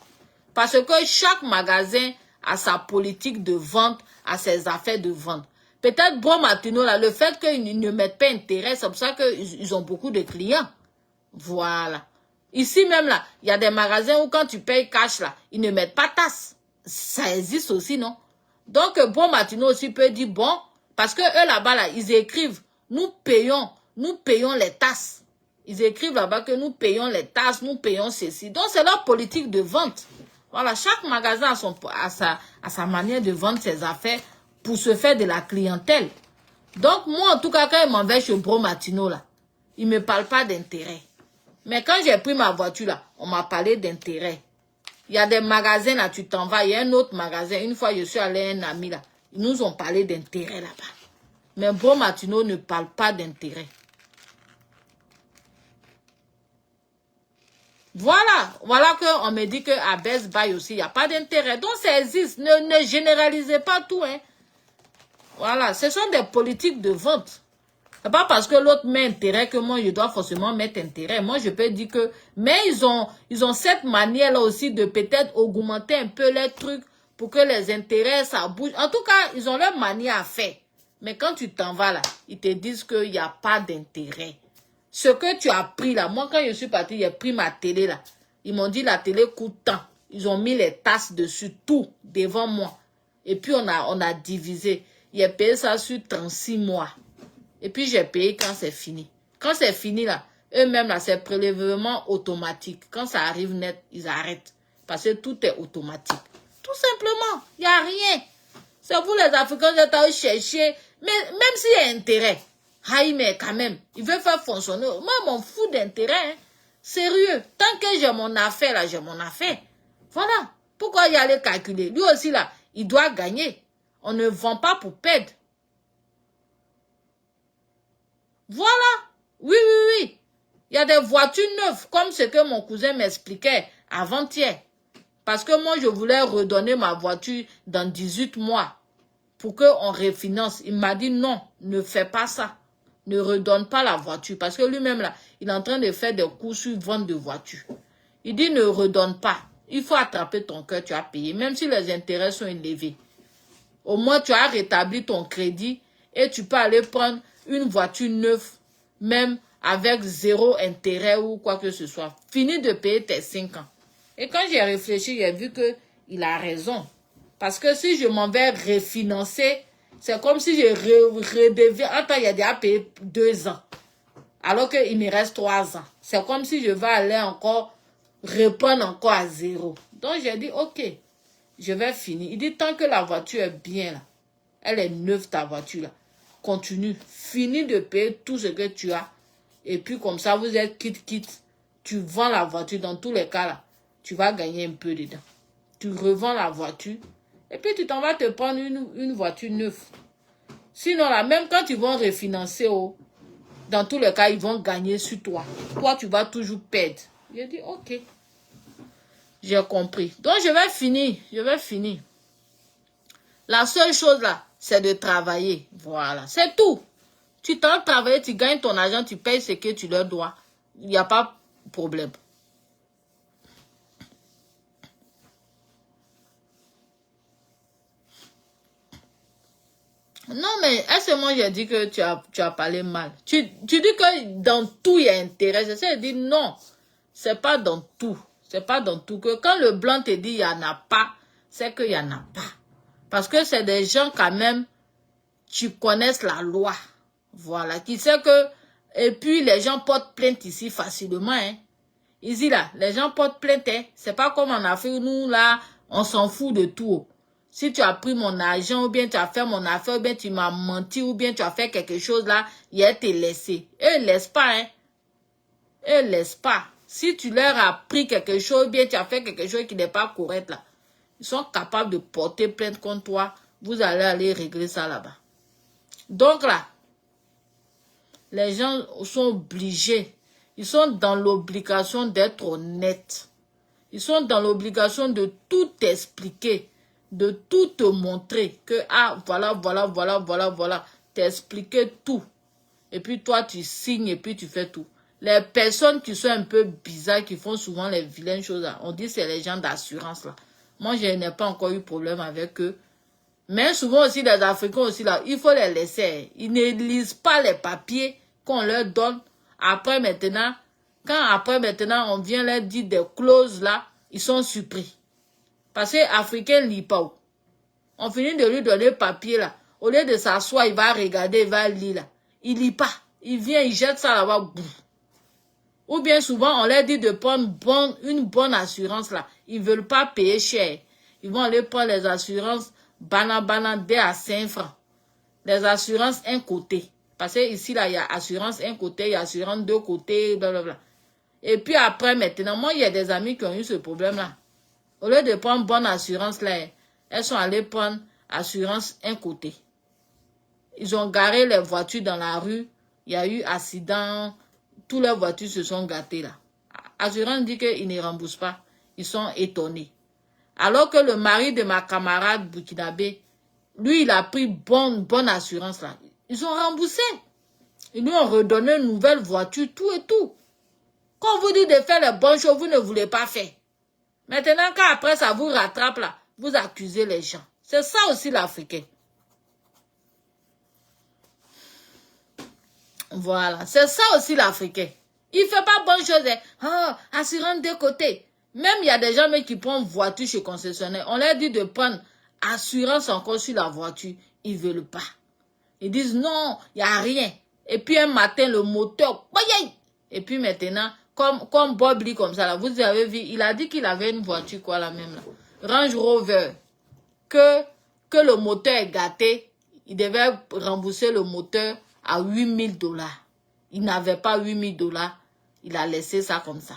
Parce que chaque magasin a sa politique de vente, a ses affaires de vente. Peut-être Bromatino, là, le fait qu'ils ne mettent pas intérêt, c'est pour ça qu'ils ont beaucoup de clients. Voilà. Ici même, là, il y a des magasins où quand tu payes cash, là, ils ne mettent pas tasse. Ça existe aussi, non? Donc, Bromatino aussi peut dire, bon, parce que eux, là-bas, là, ils écrivent, nous payons les tasses. Ils écrivent là-bas que nous payons les tasses, nous payons ceci. Donc, c'est leur politique de vente. Voilà, chaque magasin a sa manière de vendre ses affaires pour se faire de la clientèle. Donc, moi, en tout cas, quand ils m'en vais chez Bromatino, là, ils ne me parlent pas d'intérêt. Mais quand j'ai pris ma voiture, là, on m'a parlé d'intérêt. Il y a des magasins, là, tu t'en vas. Il y a un autre magasin. Une fois, je suis allé à un ami, là. Ils nous ont parlé d'intérêt là-bas. Mais Bromatino ne parle pas d'intérêt. Voilà qu'on me dit qu'à Best Buy aussi, il n'y a pas d'intérêt. Donc, ça existe. Ne généralisez pas tout, hein. Voilà, ce sont des politiques de vente. C'est pas parce que l'autre met intérêt que moi, je dois forcément mettre intérêt. Moi, je peux dire que... Mais ils ont cette manière-là aussi de peut-être augmenter un peu les trucs pour que les intérêts, ça bouge. En tout cas, ils ont leur manière à faire. Mais quand tu t'en vas là, ils te disent qu'il n'y a pas d'intérêt. Ce que tu as pris là, moi quand je suis partie, j'ai pris ma télé là. Ils m'ont dit la télé coûte tant. Ils ont mis les tasses dessus, tout, devant moi. Et puis, on a divisé. Il a payé ça sur 36 mois. Et puis, j'ai payé quand c'est fini. Quand c'est fini, là, eux-mêmes, là, c'est prélèvement automatique. Quand ça arrive net, ils arrêtent. Parce que tout est automatique. Tout simplement. Il n'y a rien. C'est vous, les Africains, vous êtes allés chercher. Mais même s'il y a intérêt, mais quand même, il veut faire fonctionner. Moi, je m'en fous d'intérêt. Hein. Sérieux. Tant que j'ai mon affaire, là, j'ai mon affaire. Voilà. Pourquoi y aller calculer? Lui aussi, là, il doit gagner. On ne vend pas pour perdre. Voilà. Oui, oui, oui. Il y a des voitures neuves, comme ce que mon cousin m'expliquait avant-hier. Parce que moi, je voulais redonner ma voiture dans 18 mois pour qu'on refinance. Il m'a dit non, ne fais pas ça. Ne redonne pas la voiture. Parce que lui-même, là, il est en train de faire des cours sur vente de voitures. Il dit ne redonne pas. Il faut attraper ton cœur, tu as payé. Même si les intérêts sont élevés. Au moins, tu as rétabli ton crédit et tu peux aller prendre une voiture neuve, même avec 0 intérêt ou quoi que ce soit. Fini de payer tes 5 ans. Et quand j'ai réfléchi, j'ai vu qu'il a raison. Parce que si je m'en vais refinancer, c'est comme si je redeviens. Attends, il y a déjà payé 2 ans. Alors qu'il me reste 3 ans. C'est comme si je vais aller encore reprendre encore à 0. Donc j'ai dit, ok, je vais finir. Il dit, tant que la voiture est bien là, elle est neuve ta voiture là, continue, finis de payer tout ce que tu as. Et puis comme ça, vous êtes quitte. Tu vends la voiture dans tous les cas là. Tu vas gagner un peu dedans. Tu revends la voiture. Et puis tu t'en vas te prendre une voiture neuve. Sinon là, même quand ils vont refinancer, dans tous les cas, ils vont gagner sur toi. Toi, tu vas toujours perdre. J'ai dit, ok. J'ai compris. Donc, je vais finir. La seule chose là, c'est de travailler. Voilà, c'est tout. Tu t'en travailles, tu gagnes ton argent, tu payes ce que tu leur dois. Il n'y a pas de problème. Non, mais est-ce que moi j'ai dit que tu as parlé mal? Tu dis que dans tout il y a intérêt. J'essaie de dire non. C'est pas dans tout. C'est pas dans tout. Que quand le blanc te dit il n'y en a pas, c'est qu'il n'y en a pas. Parce que c'est des gens quand même qui connaissent la loi. Voilà. Qui sait que. Et puis les gens portent plainte ici facilement. Hein. Ici là, les gens portent plainte. Hein. C'est pas comme en Afrique, nous là, on s'en fout de tout. Si tu as pris mon argent, ou bien tu as fait mon affaire, ou bien tu m'as menti, ou bien tu as fait quelque chose là, il a été laissé. Eux ne laissent pas, hein. Eux ne laissent pas. Si tu leur as pris quelque chose, ou bien tu as fait quelque chose qui n'est pas correct là, ils sont capables de porter plainte contre toi. Vous allez aller régler ça là-bas. Donc là, les gens sont obligés. Ils sont dans l'obligation d'être honnêtes. Ils sont dans l'obligation de tout expliquer. De tout te montrer que, voilà, t'expliquer tout. Et puis toi, tu signes et puis tu fais tout. Les personnes qui sont un peu bizarres, qui font souvent les vilaines choses, là, on dit c'est les gens d'assurance, là. Moi, je n'ai pas encore eu problème avec eux. Mais souvent aussi, les Africains aussi, là, il faut les laisser. Ils ne lisent pas les papiers qu'on leur donne. Après maintenant, on vient leur dire des clauses, là, ils sont surpris. Parce que les Africains ne lisent pas. On finit de lui donner le papier là. Au lieu de s'asseoir, il va regarder, il va lire là. Il lit pas. Il vient, il jette ça là-bas. Ou bien souvent, on leur dit de prendre une bonne assurance là. Ils ne veulent pas payer cher. Ils vont aller prendre les assurances banana 2 à 5 francs. Les assurances un côté. Parce que ici là, il y a assurance un côté, il y a assurance 2 côtés, blablabla. Et puis après, maintenant, moi, il y a des amis qui ont eu ce problème là. Au lieu de prendre bonne assurance là, elles sont allées prendre assurance un côté. Ils ont garé les voitures dans la rue. Il y a eu accident. Toutes les voitures se sont gâtées là. Assurance dit qu'ils ne remboursent pas. Ils sont étonnés. Alors que le mari de ma camarade burkinabé, lui, il a pris bonne assurance là. Ils ont remboursé. Ils lui ont redonné une nouvelle voiture, tout et tout. Quand on vous dit de faire les bonnes choses, vous ne voulez pas faire. Maintenant, quand après ça vous rattrape là, vous accusez les gens. C'est ça aussi l'Africain. Voilà, c'est ça aussi l'Africain. Il ne fait pas bonne chose. Assurance de côté. Même il y a des gens qui prennent voiture chez concessionnaire. On leur dit de prendre assurance encore sur la voiture, ils ne veulent pas. Ils disent non, il n'y a rien. Et puis un matin, le moteur, et puis maintenant, comme Bob Lee comme ça, là, vous avez vu, il a dit qu'il avait une voiture, quoi, la même, là. Range Rover, que le moteur est gâté, il devait rembourser le moteur à $8,000. Il n'avait pas $8,000, il a laissé ça comme ça.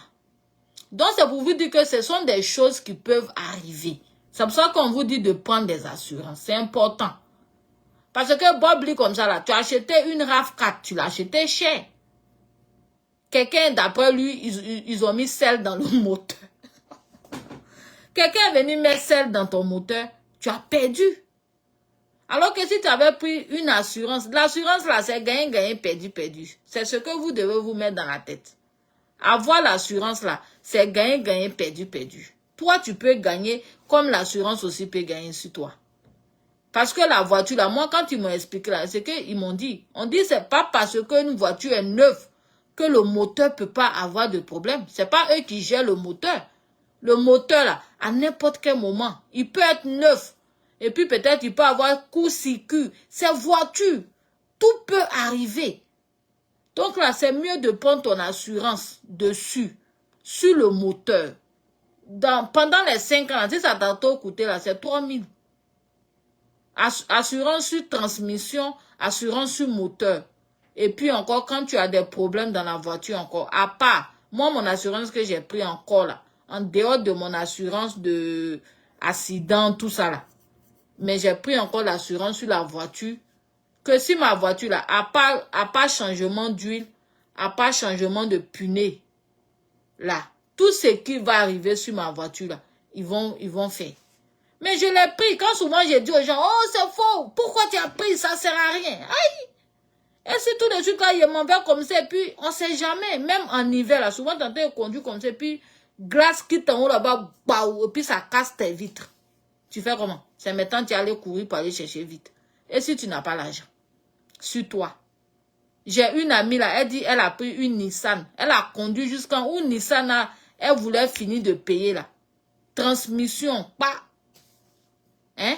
Donc, c'est pour vous dire que ce sont des choses qui peuvent arriver. C'est pour ça qu'on vous dit de prendre des assurances. C'est important. Parce que Bob Lee comme ça, là, tu as acheté une RAV4, tu l'as acheté cher. Quelqu'un, d'après lui, ils ont mis sel dans le moteur. Quelqu'un est venu mettre sel dans ton moteur, tu as perdu. Alors que si tu avais pris une assurance, l'assurance là, c'est gagner, gagner, perdu, perdu. C'est ce que vous devez vous mettre dans la tête. Avoir l'assurance là, c'est gagner, gagner, perdu, perdu. Toi, tu peux gagner comme l'assurance aussi peut gagner sur toi. Parce que la voiture là, moi quand ils m'ont expliqué là, c'est qu'ils m'ont dit, on dit c'est pas parce qu'une voiture est neuve que le moteur peut pas avoir de problème. C'est pas eux qui gèrent le moteur. Le moteur là, à n'importe quel moment, il peut être neuf. Et puis peut-être il peut avoir coup-ci-coup. C'est voiture. Tout peut arriver. Donc là, c'est mieux de prendre ton assurance dessus, sur le moteur. Pendant les 5 ans, si ça t'a coûté là, c'est 3 000. Assurance sur transmission, assurance sur moteur. Et puis encore, quand tu as des problèmes dans la voiture encore, à part, moi, mon assurance que j'ai pris encore là, en dehors de mon assurance de accident, tout ça là. Mais j'ai pris encore l'assurance sur la voiture. Que si ma voiture là, à part changement d'huile, à part changement de pneu, là, tout ce qui va arriver sur ma voiture là, ils vont faire. Mais je l'ai pris. Quand souvent j'ai dit aux gens, oh c'est faux, pourquoi tu as pris, ça sert à rien. Aïe! Et c'est tout de suite là, il m'en va comme ça, et puis on sait jamais, même en hiver là, souvent t'entends conduire comme ça, et puis glace qui t'en haut là-bas, et puis ça casse tes vitres. Tu fais comment? C'est maintenant tu allais courir pour aller chercher vite. Et si tu n'as pas l'argent? Sur toi. J'ai une amie là, elle dit, elle a pris une Nissan. Elle a conduit jusqu'en où Nissan là, elle voulait finir de payer là. Transmission, pas. Hein?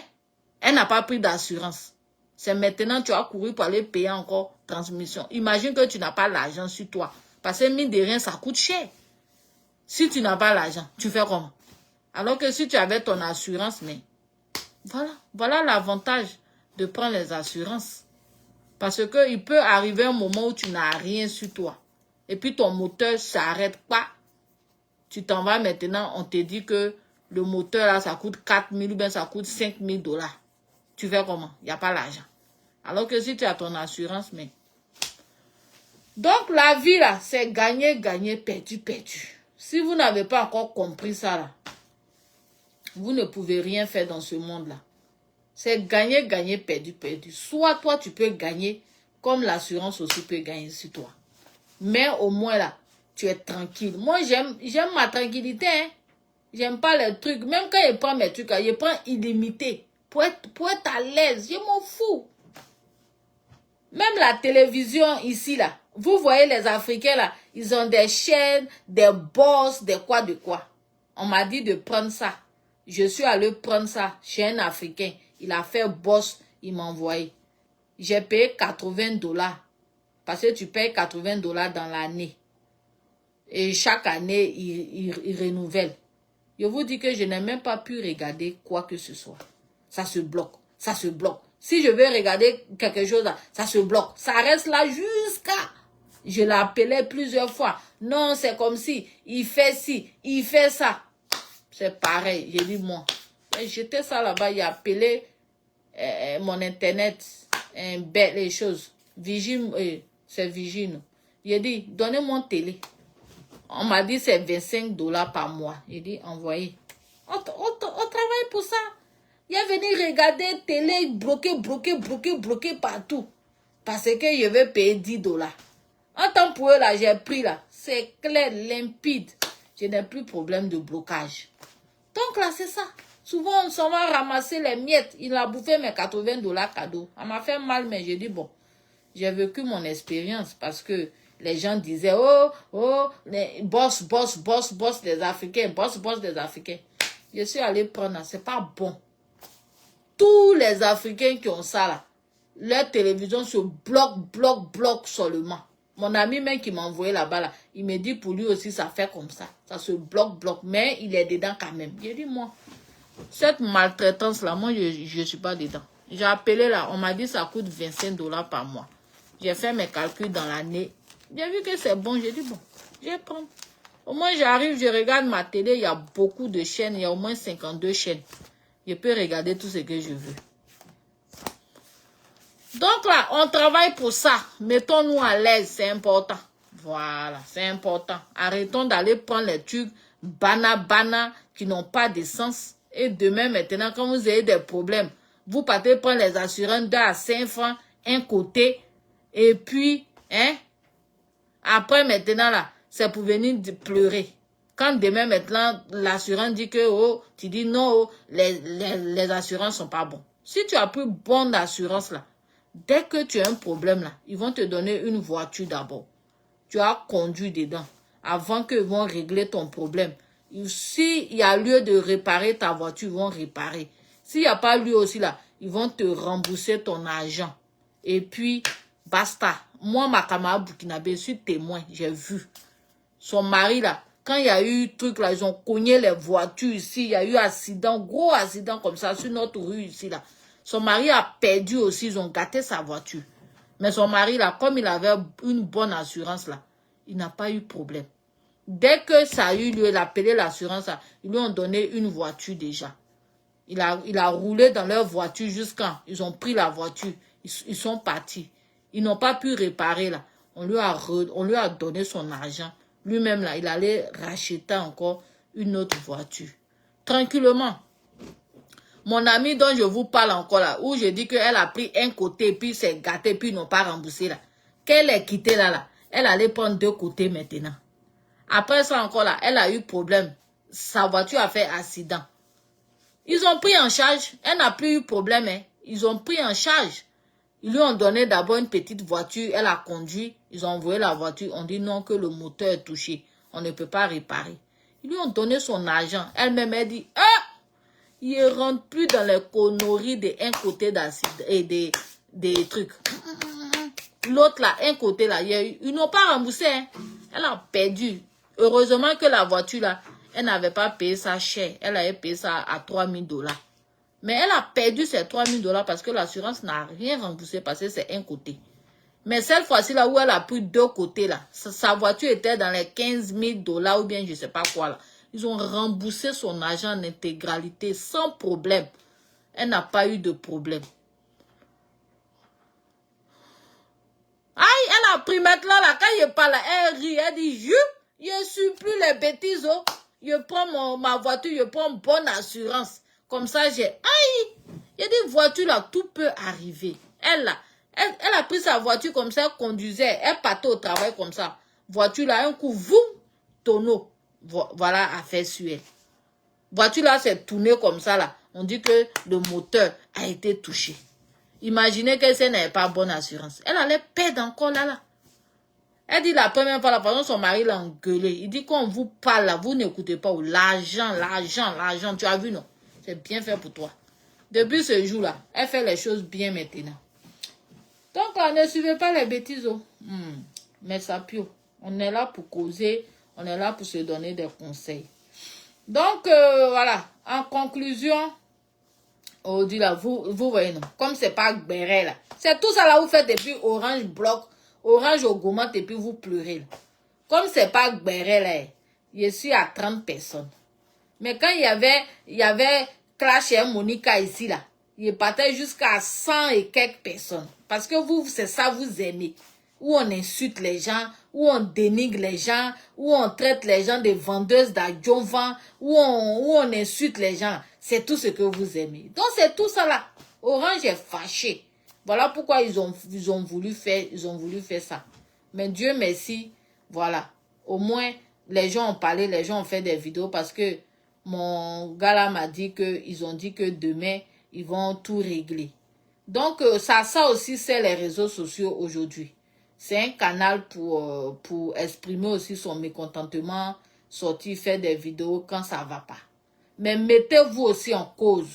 Elle n'a pas pris d'assurance. C'est maintenant tu as couru pour aller payer encore transmission. Imagine que tu n'as pas l'argent sur toi. Parce que mine de rien, ça coûte cher. Si tu n'as pas l'argent, tu fais comment? Alors que si tu avais ton assurance, mais voilà l'avantage de prendre les assurances. Parce que il peut arriver un moment où tu n'as rien sur toi. Et puis ton moteur s'arrête pas. Tu t'en vas maintenant, on te dit que le moteur là, ça coûte 4 000 ou bien ça coûte $5,000. Tu fais comment? Il n'y a pas l'argent. Alors que si tu as ton assurance, mais... Donc la vie là, c'est gagner, gagner, perdu, perdu. Si vous n'avez pas encore compris ça là, vous ne pouvez rien faire dans ce monde-là. C'est gagner, gagner, perdu, perdu. Soit toi, tu peux gagner, comme l'assurance aussi peut gagner sur toi. Mais au moins là, tu es tranquille. Moi, j'aime ma tranquillité. Hein? J'aime pas les trucs. Même quand je prends mes trucs, je prends illimité. Pour être à l'aise. Je m'en fous. Même la télévision ici, là. Vous voyez les Africains, là. Ils ont des chaînes, des boss, des quoi de quoi. On m'a dit de prendre ça. Je suis allé prendre ça chez un Africain. Il a fait boss, il m'a envoyé. J'ai payé $80. Parce que tu payes $80 dans l'année. Et chaque année, il renouvelle. Je vous dis que je n'ai même pas pu regarder quoi que ce soit. Ça se bloque, ça se bloque. Si je veux regarder quelque chose, ça se bloque. Ça reste là jusqu'à... Je l'appelais plusieurs fois. Non, c'est comme si, il fait ça. C'est pareil. J'ai dit, moi, j'étais ça là-bas, il a appelé mon internet, les choses. Vigile, c'est Vigile. J'ai dit, donnez-moi une télé. On m'a dit c'est $25 par mois. J'ai dit, envoyez. On travaille pour ça. Il est venu regarder télé, bloqué partout. Parce que je vais payer $10. En temps pour eux, là, j'ai pris là. C'est clair, limpide. Je n'ai plus de problème de blocage. Donc là, c'est ça. Souvent, on s'en va ramasser les miettes. Il a bouffé mes $80 cadeaux. Ça m'a fait mal, mais j'ai dit, bon, j'ai vécu mon expérience parce que les gens disaient, oh, les boss des Africains, boss des Africains. Je suis allé prendre, c'est pas bon. tous les Africains qui ont ça là, leur télévision se bloque seulement. Mon ami même qui m'a envoyé là-bas, là, il me dit pour lui aussi, ça fait comme ça. Ça se bloque, mais il est dedans quand même. J'ai dit, moi, cette maltraitance-là, moi, je ne suis pas dedans. J'ai appelé là, on m'a dit ça coûte 25 $ par mois. J'ai fait mes calculs dans l'année. J'ai vu que c'est bon, j'ai dit, bon, je vais prendre. Au moins, j'arrive, je regarde ma télé, il y a beaucoup de chaînes, il y a au moins 52 chaînes. Je peux regarder tout ce que je veux. Donc là, on travaille pour ça. Mettons-nous à l'aise, c'est important. Voilà, c'est important. Arrêtons d'aller prendre les trucs bana qui n'ont pas de sens. Et demain, maintenant, quand vous avez des problèmes, vous partez prendre les assurances 2 à 5 francs, un côté, et puis, après maintenant là, c'est pour venir pleurer. Quand demain maintenant, l'assurance dit que, oh, tu dis non, oh, les assurances sont pas bons. Si tu as pris bonne assurance là, dès que tu as un problème là, ils vont te donner une voiture d'abord. Tu as conduit dedans avant qu'ils vont régler ton problème. S'il y a lieu de réparer ta voiture, ils vont réparer. S'il n'y a pas lieu aussi là, ils vont te rembourser ton argent. Et puis, basta. Moi, ma camarade burkinabé, je suis témoin, j'ai vu. Son mari là, quand il y a eu truc là, ils ont cogné les voitures ici, il y a eu accident, gros accident comme ça sur notre rue ici là. Son mari a perdu aussi, ils ont gâté sa voiture. Mais son mari là, comme il avait une bonne assurance là, il n'a pas eu problème. Dès que ça a eu lieu, il a appelé l'assurance là, ils lui ont donné une voiture déjà. Il a roulé dans leur voiture jusqu'à, ils ont pris la voiture, ils sont partis. Ils n'ont pas pu réparer là. On lui a donné son argent. Lui-même là, il allait racheter encore une autre voiture. Tranquillement. Mon ami dont je vous parle encore là, où je dis qu'elle a pris un côté, puis c'est gâté, puis ils n'ont pas remboursé là. Qu'elle est quittée là, elle allait prendre 2 côtés maintenant. Après ça encore là, elle a eu problème. Sa voiture a fait accident. Ils ont pris en charge. Elle n'a plus eu problème. Ils ont pris en charge. Ils lui ont donné d'abord une petite voiture. Elle a conduit. Ils ont envoyé la voiture. On dit non, que le moteur est touché. On ne peut pas réparer. Ils lui ont donné son argent. Elle-même, elle dit, il ne rentre plus dans les conneries de un côté d'acide et des trucs. L'autre là, un côté là, ils n'ont pas remboursé. Elle a perdu. Heureusement que la voiture là, elle n'avait pas payé ça cher. Elle avait payé ça à 3 000 $. Mais elle a perdu ces 3 000 $ parce que l'assurance n'a rien remboursé parce que c'est un côté. Mais cette fois-ci là où elle a pris 2 côtés là, sa voiture était dans les 15 000 $ ou bien je ne sais pas quoi là. Ils ont remboursé son argent en intégralité sans problème. Elle n'a pas eu de problème. Aïe, elle a pris maintenant là, quand je parle, elle rit, elle dit, je suis plus les bêtises, oh. Je prends ma voiture, je prends une bonne assurance. Comme ça, il y a des voitures là, tout peut arriver. Elle a pris sa voiture comme ça, elle conduisait, elle partait au travail comme ça. Voiture là, un coup, voum, tonneau. Voilà, affaire sur elle. Voiture là, s'est tournée comme ça là. On dit que le moteur a été touché. Imaginez que ça n'avait pas bonne assurance. Elle allait perdre encore là. Elle dit la première fois, par exemple, son mari l'a engueulé. Il dit qu'on vous parle là, vous n'écoutez pas. L'argent, tu as vu non? C'est bien fait pour toi. Depuis ce jour-là, elle fait les choses bien maintenant. Donc, ne suivez pas les bêtises. Mais ça pue. On est là pour causer, on est là pour se donner des conseils. Donc, voilà. En conclusion, on dit là, vous voyez non? Comme c'est pas Gbéré là. C'est tout ça là, vous faites et puis Orange bloque. Orange augmente et puis vous pleurez. Là. Comme c'est pas Gbéré là, je suis à 30 personnes. Mais quand il y avait Clash et Monica ici là, il partait jusqu'à 100 et quelques personnes. Parce que vous, c'est ça vous aimez. Où on insulte les gens, où on dénigre les gens, où on traite les gens de vendeuses d'adjuvants, où on insulte les gens. C'est tout ce que vous aimez. Donc c'est tout ça là. Orange est fâché. Voilà pourquoi ils ont voulu faire ça. Mais Dieu merci, voilà. Au moins, les gens ont parlé, les gens ont fait des vidéos parce que mon gars là m'a dit qu'ils ont dit que demain, ils vont tout régler. Donc, ça aussi, c'est les réseaux sociaux aujourd'hui. C'est un canal pour exprimer aussi son mécontentement, sortir, faire des vidéos quand ça va pas. Mais mettez-vous aussi en cause.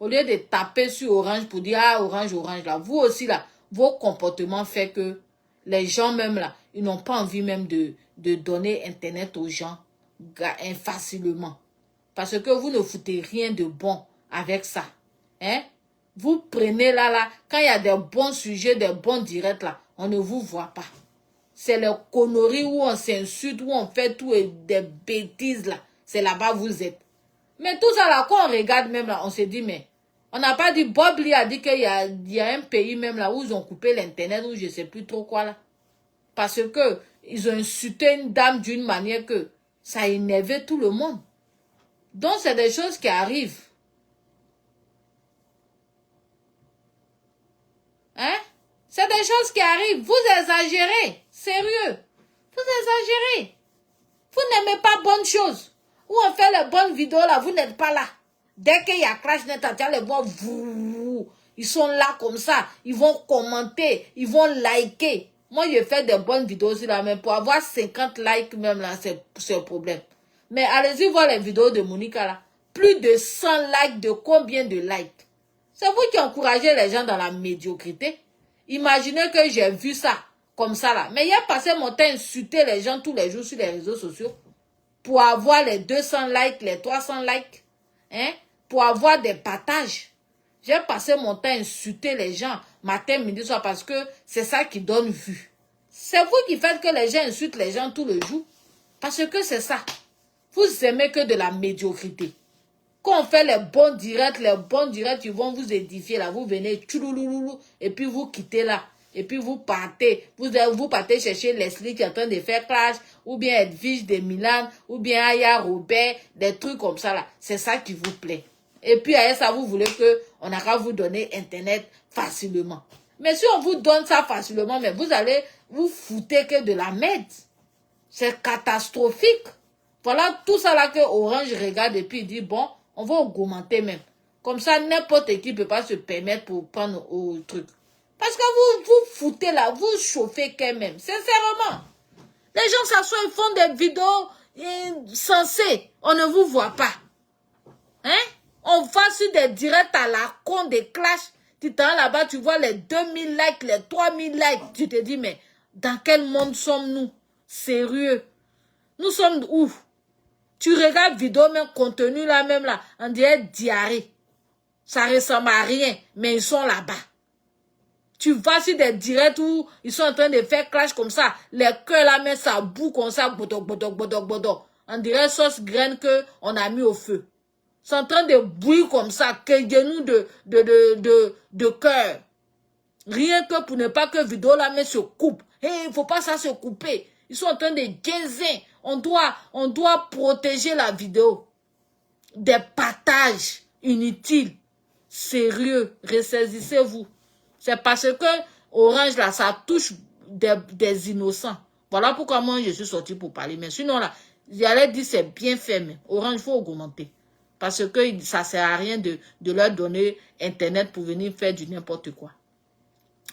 Au lieu de taper sur Orange pour dire, ah, Orange, Orange, là. Vous aussi, là, vos comportements font que les gens, même là, ils n'ont pas envie même de donner Internet aux gens facilement. Parce que vous ne foutez rien de bon avec ça. Hein? Vous prenez là, quand il y a des bons sujets, des bons directs là, on ne vous voit pas. C'est les conneries où on s'insulte, où on fait tout et des bêtises là. C'est là-bas vous êtes. Mais tout ça là, quand on regarde même là, on se dit, mais on n'a pas dit, Bob Lee a dit qu'il y a un pays même là où ils ont coupé l'internet, ou je sais plus trop quoi là. Parce que ils ont insulté une dame d'une manière que ça a énervé tout le monde. Donc c'est des choses qui arrivent. Hein? C'est des choses qui arrivent. Vous exagérez. Sérieux. Vous exagérez. Vous n'aimez pas bonnes choses. Où on fait les bonnes vidéos là, vous n'êtes pas là. Dès qu'il y a crash net, les bois, ils sont là comme ça. Ils vont commenter, ils vont liker. Moi, je fais des bonnes vidéos aussi là, mais pour avoir 50 likes même là, c'est un problème. Mais allez-y voir les vidéos de Monica là. Plus de 100 likes, de combien de likes? C'est vous qui encouragez les gens dans la médiocrité. Imaginez que j'ai vu ça, comme ça là. Mais il a passé mon temps à insulter les gens tous les jours sur les réseaux sociaux. Pour avoir les 200 likes, les 300 likes. Hein? Pour avoir des partages. J'ai passé mon temps à insulter les gens, matin, midi, soir, parce que c'est ça qui donne vue. C'est vous qui faites que les gens insultent les gens tous les jours. Parce que c'est ça. Vous aimez que de la médiocrité. Quand on fait les bons directs, ils vont vous édifier là. Vous venez, tchoulouloulou, et puis vous quittez là. Et puis vous partez. Vous partez chercher Leslie qui est en train de faire clash, ou bien Edwige de Milan, ou bien Aya Robert, des trucs comme ça là. C'est ça qui vous plaît. Et puis à ça, vous voulez que on a qu'à vous donner Internet facilement. Mais si on vous donne ça facilement, mais vous allez vous foutre que de la merde. C'est catastrophique. Voilà tout ça là que Orange regarde et puis il dit, bon, on va augmenter même. Comme ça, n'importe qui ne peut pas se permettre pour prendre au truc. Parce que vous foutez là, vous chauffez quand même. Sincèrement. Les gens s'assoient, ils font des vidéos sensées. On ne vous voit pas. Hein? On va sur des directs à la con des clashs. Tu t'en là-bas, tu vois les 2000 likes, les 3000 likes. Tu te dis, mais dans quel monde sommes-nous? Sérieux. Nous sommes où? Tu regardes vidéo, même contenu là, même là, on dirait diarrhée. Ça ressemble à rien, mais ils sont là-bas. Tu vas sur des directs où ils sont en train de faire clash comme ça. Les cœurs là, mais ça boue comme ça, bodok, bodok, bodok, bodok. On dirait sauce graine que on a mis au feu. C'est en train de bouillir comme ça, que genoux de cœur. Rien que pour ne pas que vidéo là, mais se coupe. Il faut pas ça se couper. Ils sont en train de gaiser. On doit protéger la vidéo. Des partages inutiles. Sérieux, ressaisissez-vous. C'est parce que Orange là, ça touche des innocents. Voilà pourquoi moi je suis sorti pour parler. Mais sinon là, j'allais dire c'est bien fait, mais Orange, il faut augmenter. Parce que ça sert à rien de leur donner Internet pour venir faire du n'importe quoi.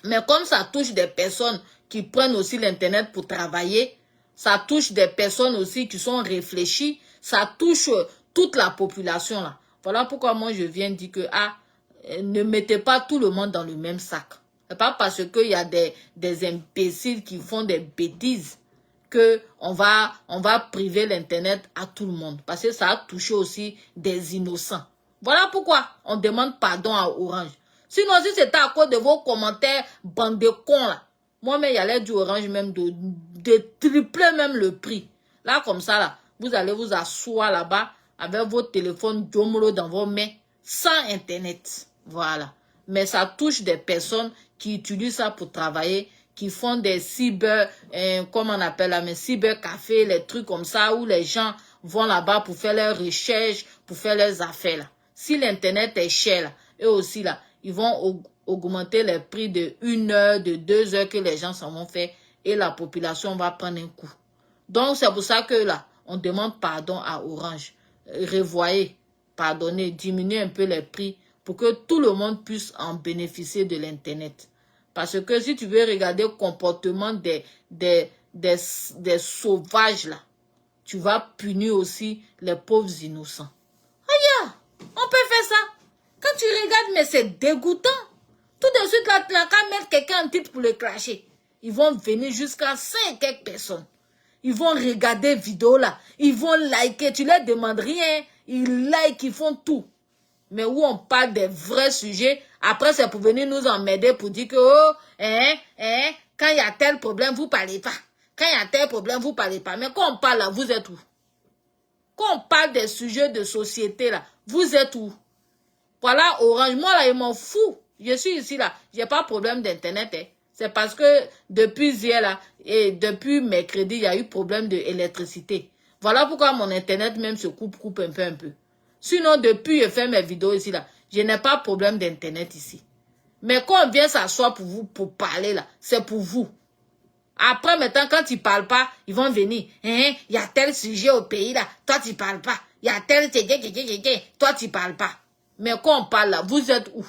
Mais comme ça touche des personnes qui prennent aussi l'Internet pour travailler, ça touche des personnes aussi qui sont réfléchies, ça touche toute la population là. Voilà pourquoi moi je viens dire que ne mettez pas tout le monde dans le même sac. C'est pas parce qu'il y a des imbéciles qui font des bêtises que on va priver l'Internet à tout le monde. Parce que ça a touché aussi des innocents. Voilà pourquoi on demande pardon à Orange. Sinon, si c'était à cause de vos commentaires, bande de cons là, moi-même, il allait du Orange même de tripler même le prix. Là, comme ça, là, vous allez vous asseoir là-bas avec votre téléphone Jomolo dans vos mains, sans Internet. Voilà. Mais ça touche des personnes qui utilisent ça pour travailler, qui font des cyber, comment on appelle là, mais cybercafés, les trucs comme ça, où les gens vont là-bas pour faire leurs recherches, pour faire leurs affaires là. Si l'Internet est cher là, eux aussi là, ils vont augmenter les prix de 1 heure, de 2 heures que les gens s'en vont faire et la population va prendre un coup. Donc, c'est pour ça que là, on demande pardon à Orange. Revoyez, pardonnez, diminuez un peu les prix pour que tout le monde puisse en bénéficier de l'Internet. Parce que si tu veux regarder le comportement des sauvages là, tu vas punir aussi les pauvres innocents. Aïe, on peut faire ça. Quand tu regardes, mais c'est dégoûtant. Tout de suite, là, tu n'as qu'à mettre quelqu'un en titre pour le clasher. Ils vont venir jusqu'à 5 quelques personnes. Ils vont regarder vidéo là. Ils vont liker. Tu leur demandes rien. Ils like, ils font tout. Mais où on parle des vrais sujets, après c'est pour venir nous emmerder pour dire que, oh, quand il y a tel problème, vous parlez pas. Quand il y a tel problème, vous parlez pas. Mais quand on parle là, vous êtes où? Quand on parle des sujets de société là, vous êtes où? Voilà, Orange, moi là, je m'en fous. Je suis ici là, j'ai pas de problème d'internet. Hein. C'est parce que depuis hier là, et depuis mercredi, il y a eu problème d'électricité. Voilà pourquoi mon internet même se coupe un peu. Sinon, depuis je fais mes vidéos ici là, je n'ai pas de problème d'internet ici. Mais quand on vient s'asseoir pour vous, pour parler là, c'est pour vous. Après, maintenant, quand ils parlent pas, ils vont venir. Il y a tel sujet au pays là, toi tu parles pas. Il y a tel, toi tu parles pas. Mais quand on parle là, vous êtes où?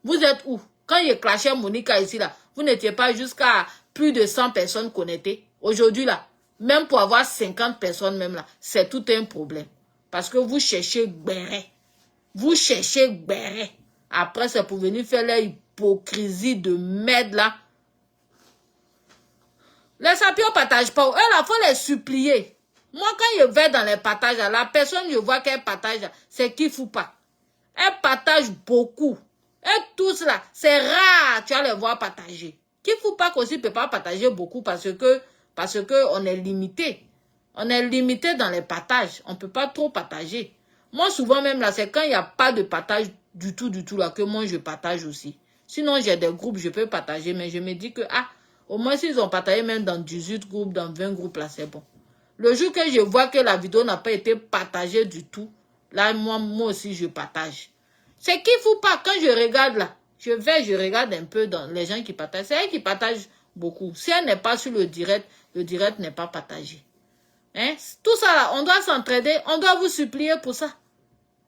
Vous êtes où? Quand il clashait Monica ici là, vous n'étiez pas jusqu'à plus de 100 personnes connectées. Aujourd'hui là, même pour avoir 50 personnes même là, c'est tout un problème. Parce que vous cherchez Béret. Vous cherchez Béret. Après, c'est pour venir faire l'hypocrisie de merde là. Les sapiens ne partagent pas. Eux là, il faut les supplier. Moi, quand je vais dans les partages, la personne, je vois qu'elle partage, c'est qui fout pas. Elle partage beaucoup. Et tous là, c'est rare, tu vas les voir partager. Qui fout pas qu'aussi ne peut pas partager beaucoup parce que on est limité. On est limité dans les partages. On ne peut pas trop partager. Moi, souvent même là, c'est quand il n'y a pas de partage du tout là que moi, je partage aussi. Sinon, j'ai des groupes, je peux partager, mais je me dis que, au moins, s'ils ont partagé même dans 18 groupes, dans 20 groupes, là, c'est bon. Le jour que je vois que la vidéo n'a pas été partagée du tout, là, moi aussi, je partage. C'est qu'il ne faut pas, quand je regarde là, je regarde un peu dans les gens qui partagent. C'est elle qui partage beaucoup. Si elle n'est pas sur le direct n'est pas partagé. Hein? Tout ça là, on doit s'entraider, on doit vous supplier pour ça.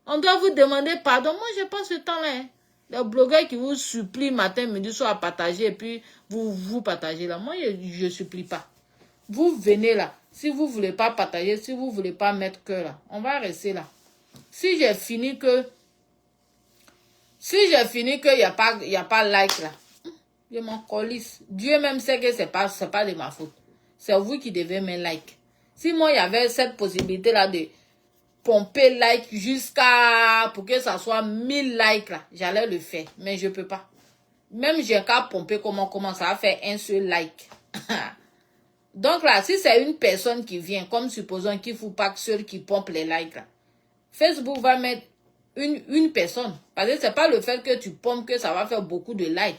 On doit vous demander pardon. Moi, je n'ai pas ce temps-là. Hein. Les blogueurs qui vous supplient matin, midi, soir à partager et puis vous partagez là. Moi, je ne supplie pas. Vous venez là. Si vous ne voulez pas partager, si vous ne voulez pas mettre cœur là, on va rester là. Si j'ai fini qu'il n'y a pas like là, je m'en colisse. Dieu même sait que c'est pas de ma faute. C'est vous qui devez me like. Si moi, il y avait cette possibilité là de pomper like jusqu'à pour que ça soit 1000 likes là, j'allais le faire. Mais je peux pas. Même j'ai qu'à pomper comment ça va faire un seul like. Donc là, si c'est une personne qui vient, comme supposons qu'il ne faut pas que seul qui pompe les likes là, Facebook va mettre une personne. Parce que c'est pas le fait que tu pompes que ça va faire beaucoup de likes.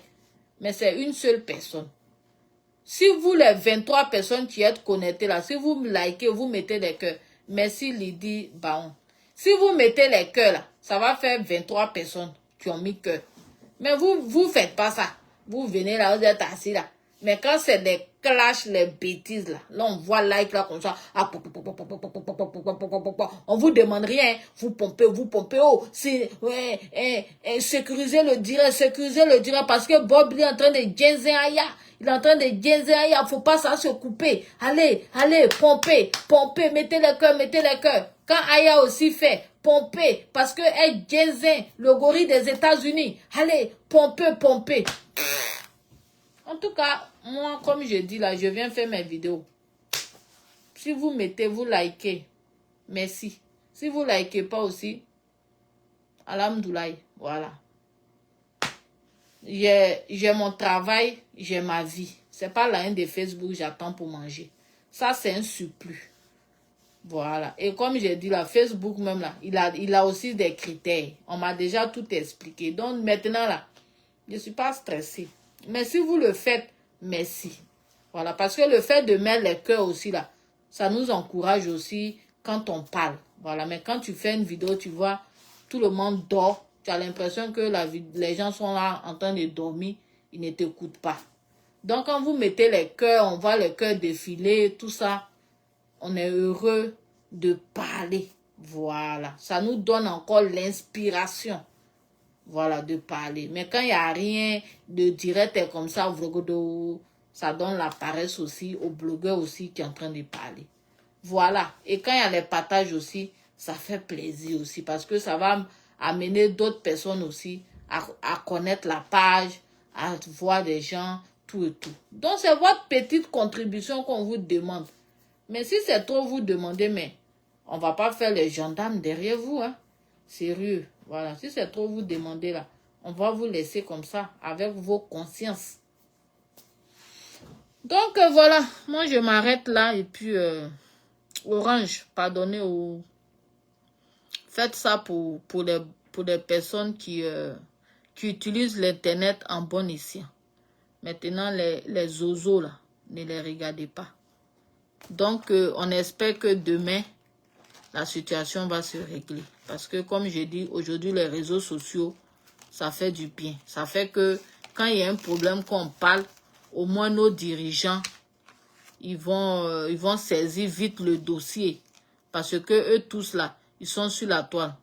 Mais c'est une seule personne. Si vous, les 23 personnes qui êtes connectées là, si vous me likez, vous mettez les cœurs. Merci Lydie Baon. Si vous mettez les cœurs là, ça va faire 23 personnes qui ont mis cœur. Mais vous faites pas ça. Vous venez là, vous êtes assis là. Mais quand c'est des clashs, les bêtises là, là on voit like là comme ça. On vous demande rien. Vous pompez. Oh, c'est sécuriser le direct parce que Bob il est en train de genzer aya. Il est en train de genzer aya. Faut pas ça se couper. Allez, pompez, mettez les cœurs. Quand Aya aussi fait, pomper, parce que elle genzer le gorille des États-Unis. Allez, pompez. En tout cas, moi, comme je dis là, je viens faire mes vidéos. Si vous mettez, vous likez. Merci. Si vous likez pas aussi, alhamdoulaye. Voilà. J'ai mon travail, j'ai ma vie. C'est pas la haine de Facebook, j'attends pour manger. Ça, c'est un surplus. Voilà. Et comme j'ai dit là, Facebook même là, il a aussi des critères. On m'a déjà tout expliqué. Donc maintenant là, je suis pas stressée. Mais si vous le faites, merci. Voilà, parce que le fait de mettre les cœurs aussi là, ça nous encourage aussi quand on parle. Voilà, mais quand tu fais une vidéo, tu vois, tout le monde dort. Tu as l'impression que les gens sont là en train de dormir, ils ne t'écoutent pas. Donc quand vous mettez les cœurs, on voit les cœurs défiler, tout ça, on est heureux de parler. Voilà, ça nous donne encore l'inspiration. Voilà, de parler. Mais quand il n'y a rien de direct comme ça, ça donne la paresse aussi au blogueur aussi qui est en train de parler. Voilà. Et quand il y a les partages aussi, ça fait plaisir aussi parce que ça va amener d'autres personnes aussi à connaître la page, à voir des gens, tout et tout. Donc, c'est votre petite contribution qu'on vous demande. Mais si c'est trop vous demander, mais on va pas faire les gendarmes derrière vous, hein. Sérieux. Voilà. Si c'est trop vous demander là, on va vous laisser comme ça, avec vos consciences. Donc, voilà. Moi, je m'arrête là. Et puis, Orange, pardonnez au... Faites ça pour les personnes qui utilisent l'Internet en bon escient. Maintenant, les zozos, là, ne les regardez pas. Donc, on espère que demain, la situation va se régler. Parce que, comme je dis, aujourd'hui, les réseaux sociaux, ça fait du bien. Ça fait que, quand il y a un problème qu'on parle, au moins nos dirigeants, ils vont saisir vite le dossier. Parce que eux tous là, ils sont sur la toile.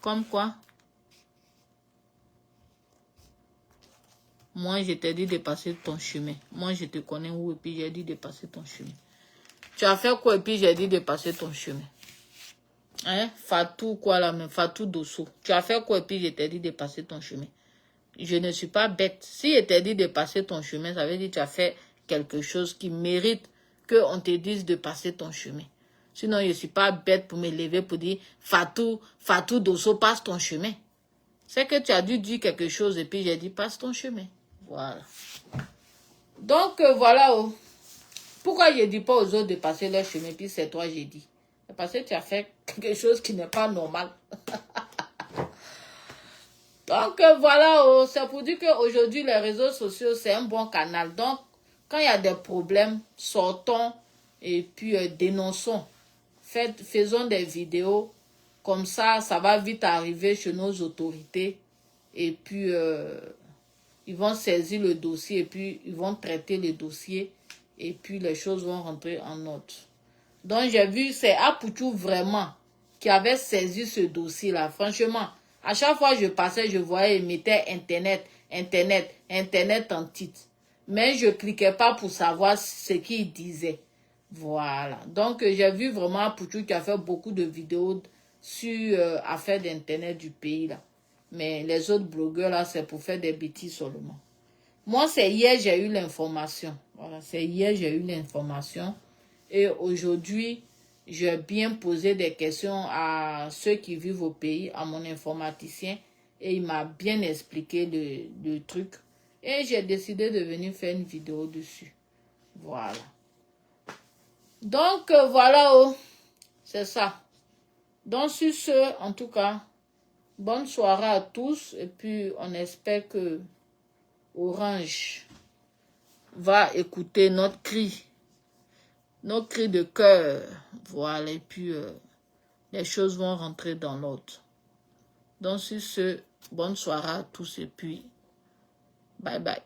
Comme quoi? Moi, je t'ai dit de passer ton chemin. Moi, je te connais où et puis j'ai dit de passer ton chemin. Tu as fait quoi et puis j'ai dit de passer ton chemin? Hein? Fatou quoi là même? Fatou Dosso. Tu as fait quoi et puis je t'ai dit de passer ton chemin? Je ne suis pas bête. Si je t'ai dit de passer ton chemin, ça veut dire que tu as fait quelque chose qui mérite qu'on te dise de passer ton chemin. Sinon, je ne suis pas bête pour me lever pour dire Fatou Dosso, passe ton chemin. C'est que tu as dû dire quelque chose et puis j'ai dit passe ton chemin. Voilà. Donc, voilà. Oh. Pourquoi je ne dis pas aux autres de passer leur chemin puis c'est toi j'ai dit? C'est parce que tu as fait quelque chose qui n'est pas normal. Donc, voilà. Oh. C'est pour dire qu'aujourd'hui, les réseaux sociaux, c'est un bon canal. Donc, quand il y a des problèmes, sortons et puis dénonçons. Faisons des vidéos. Comme ça, ça va vite arriver chez nos autorités. Et puis, ils vont saisir le dossier et puis ils vont traiter le dossier. Et puis, les choses vont rentrer en ordre. Donc, j'ai vu, c'est Apoutou vraiment qui avait saisi ce dossier-là. Franchement, à chaque fois que je passais, je voyais, il mettait Internet en titre. Mais je ne cliquais pas pour savoir ce qu'il disait. Voilà. Donc, j'ai vu vraiment Apoutou qui a fait beaucoup de vidéos sur affaires d'Internet du pays, là. Mais les autres blogueurs, là, c'est pour faire des bêtises seulement. Moi, c'est hier, j'ai eu l'information. Voilà, c'est hier, j'ai eu l'information. Et aujourd'hui, j'ai bien posé des questions à ceux qui vivent au pays, à mon informaticien. Et il m'a bien expliqué le truc. Et j'ai décidé de venir faire une vidéo dessus. Voilà. Donc, voilà, oh, c'est ça. Donc, sur ce, en tout cas, bonne soirée à tous. Et puis, on espère que Orange va écouter notre cri de cœur. Voilà, et puis les choses vont rentrer dans l'ordre. Donc, sur ce, bonne soirée à tous et puis, bye bye.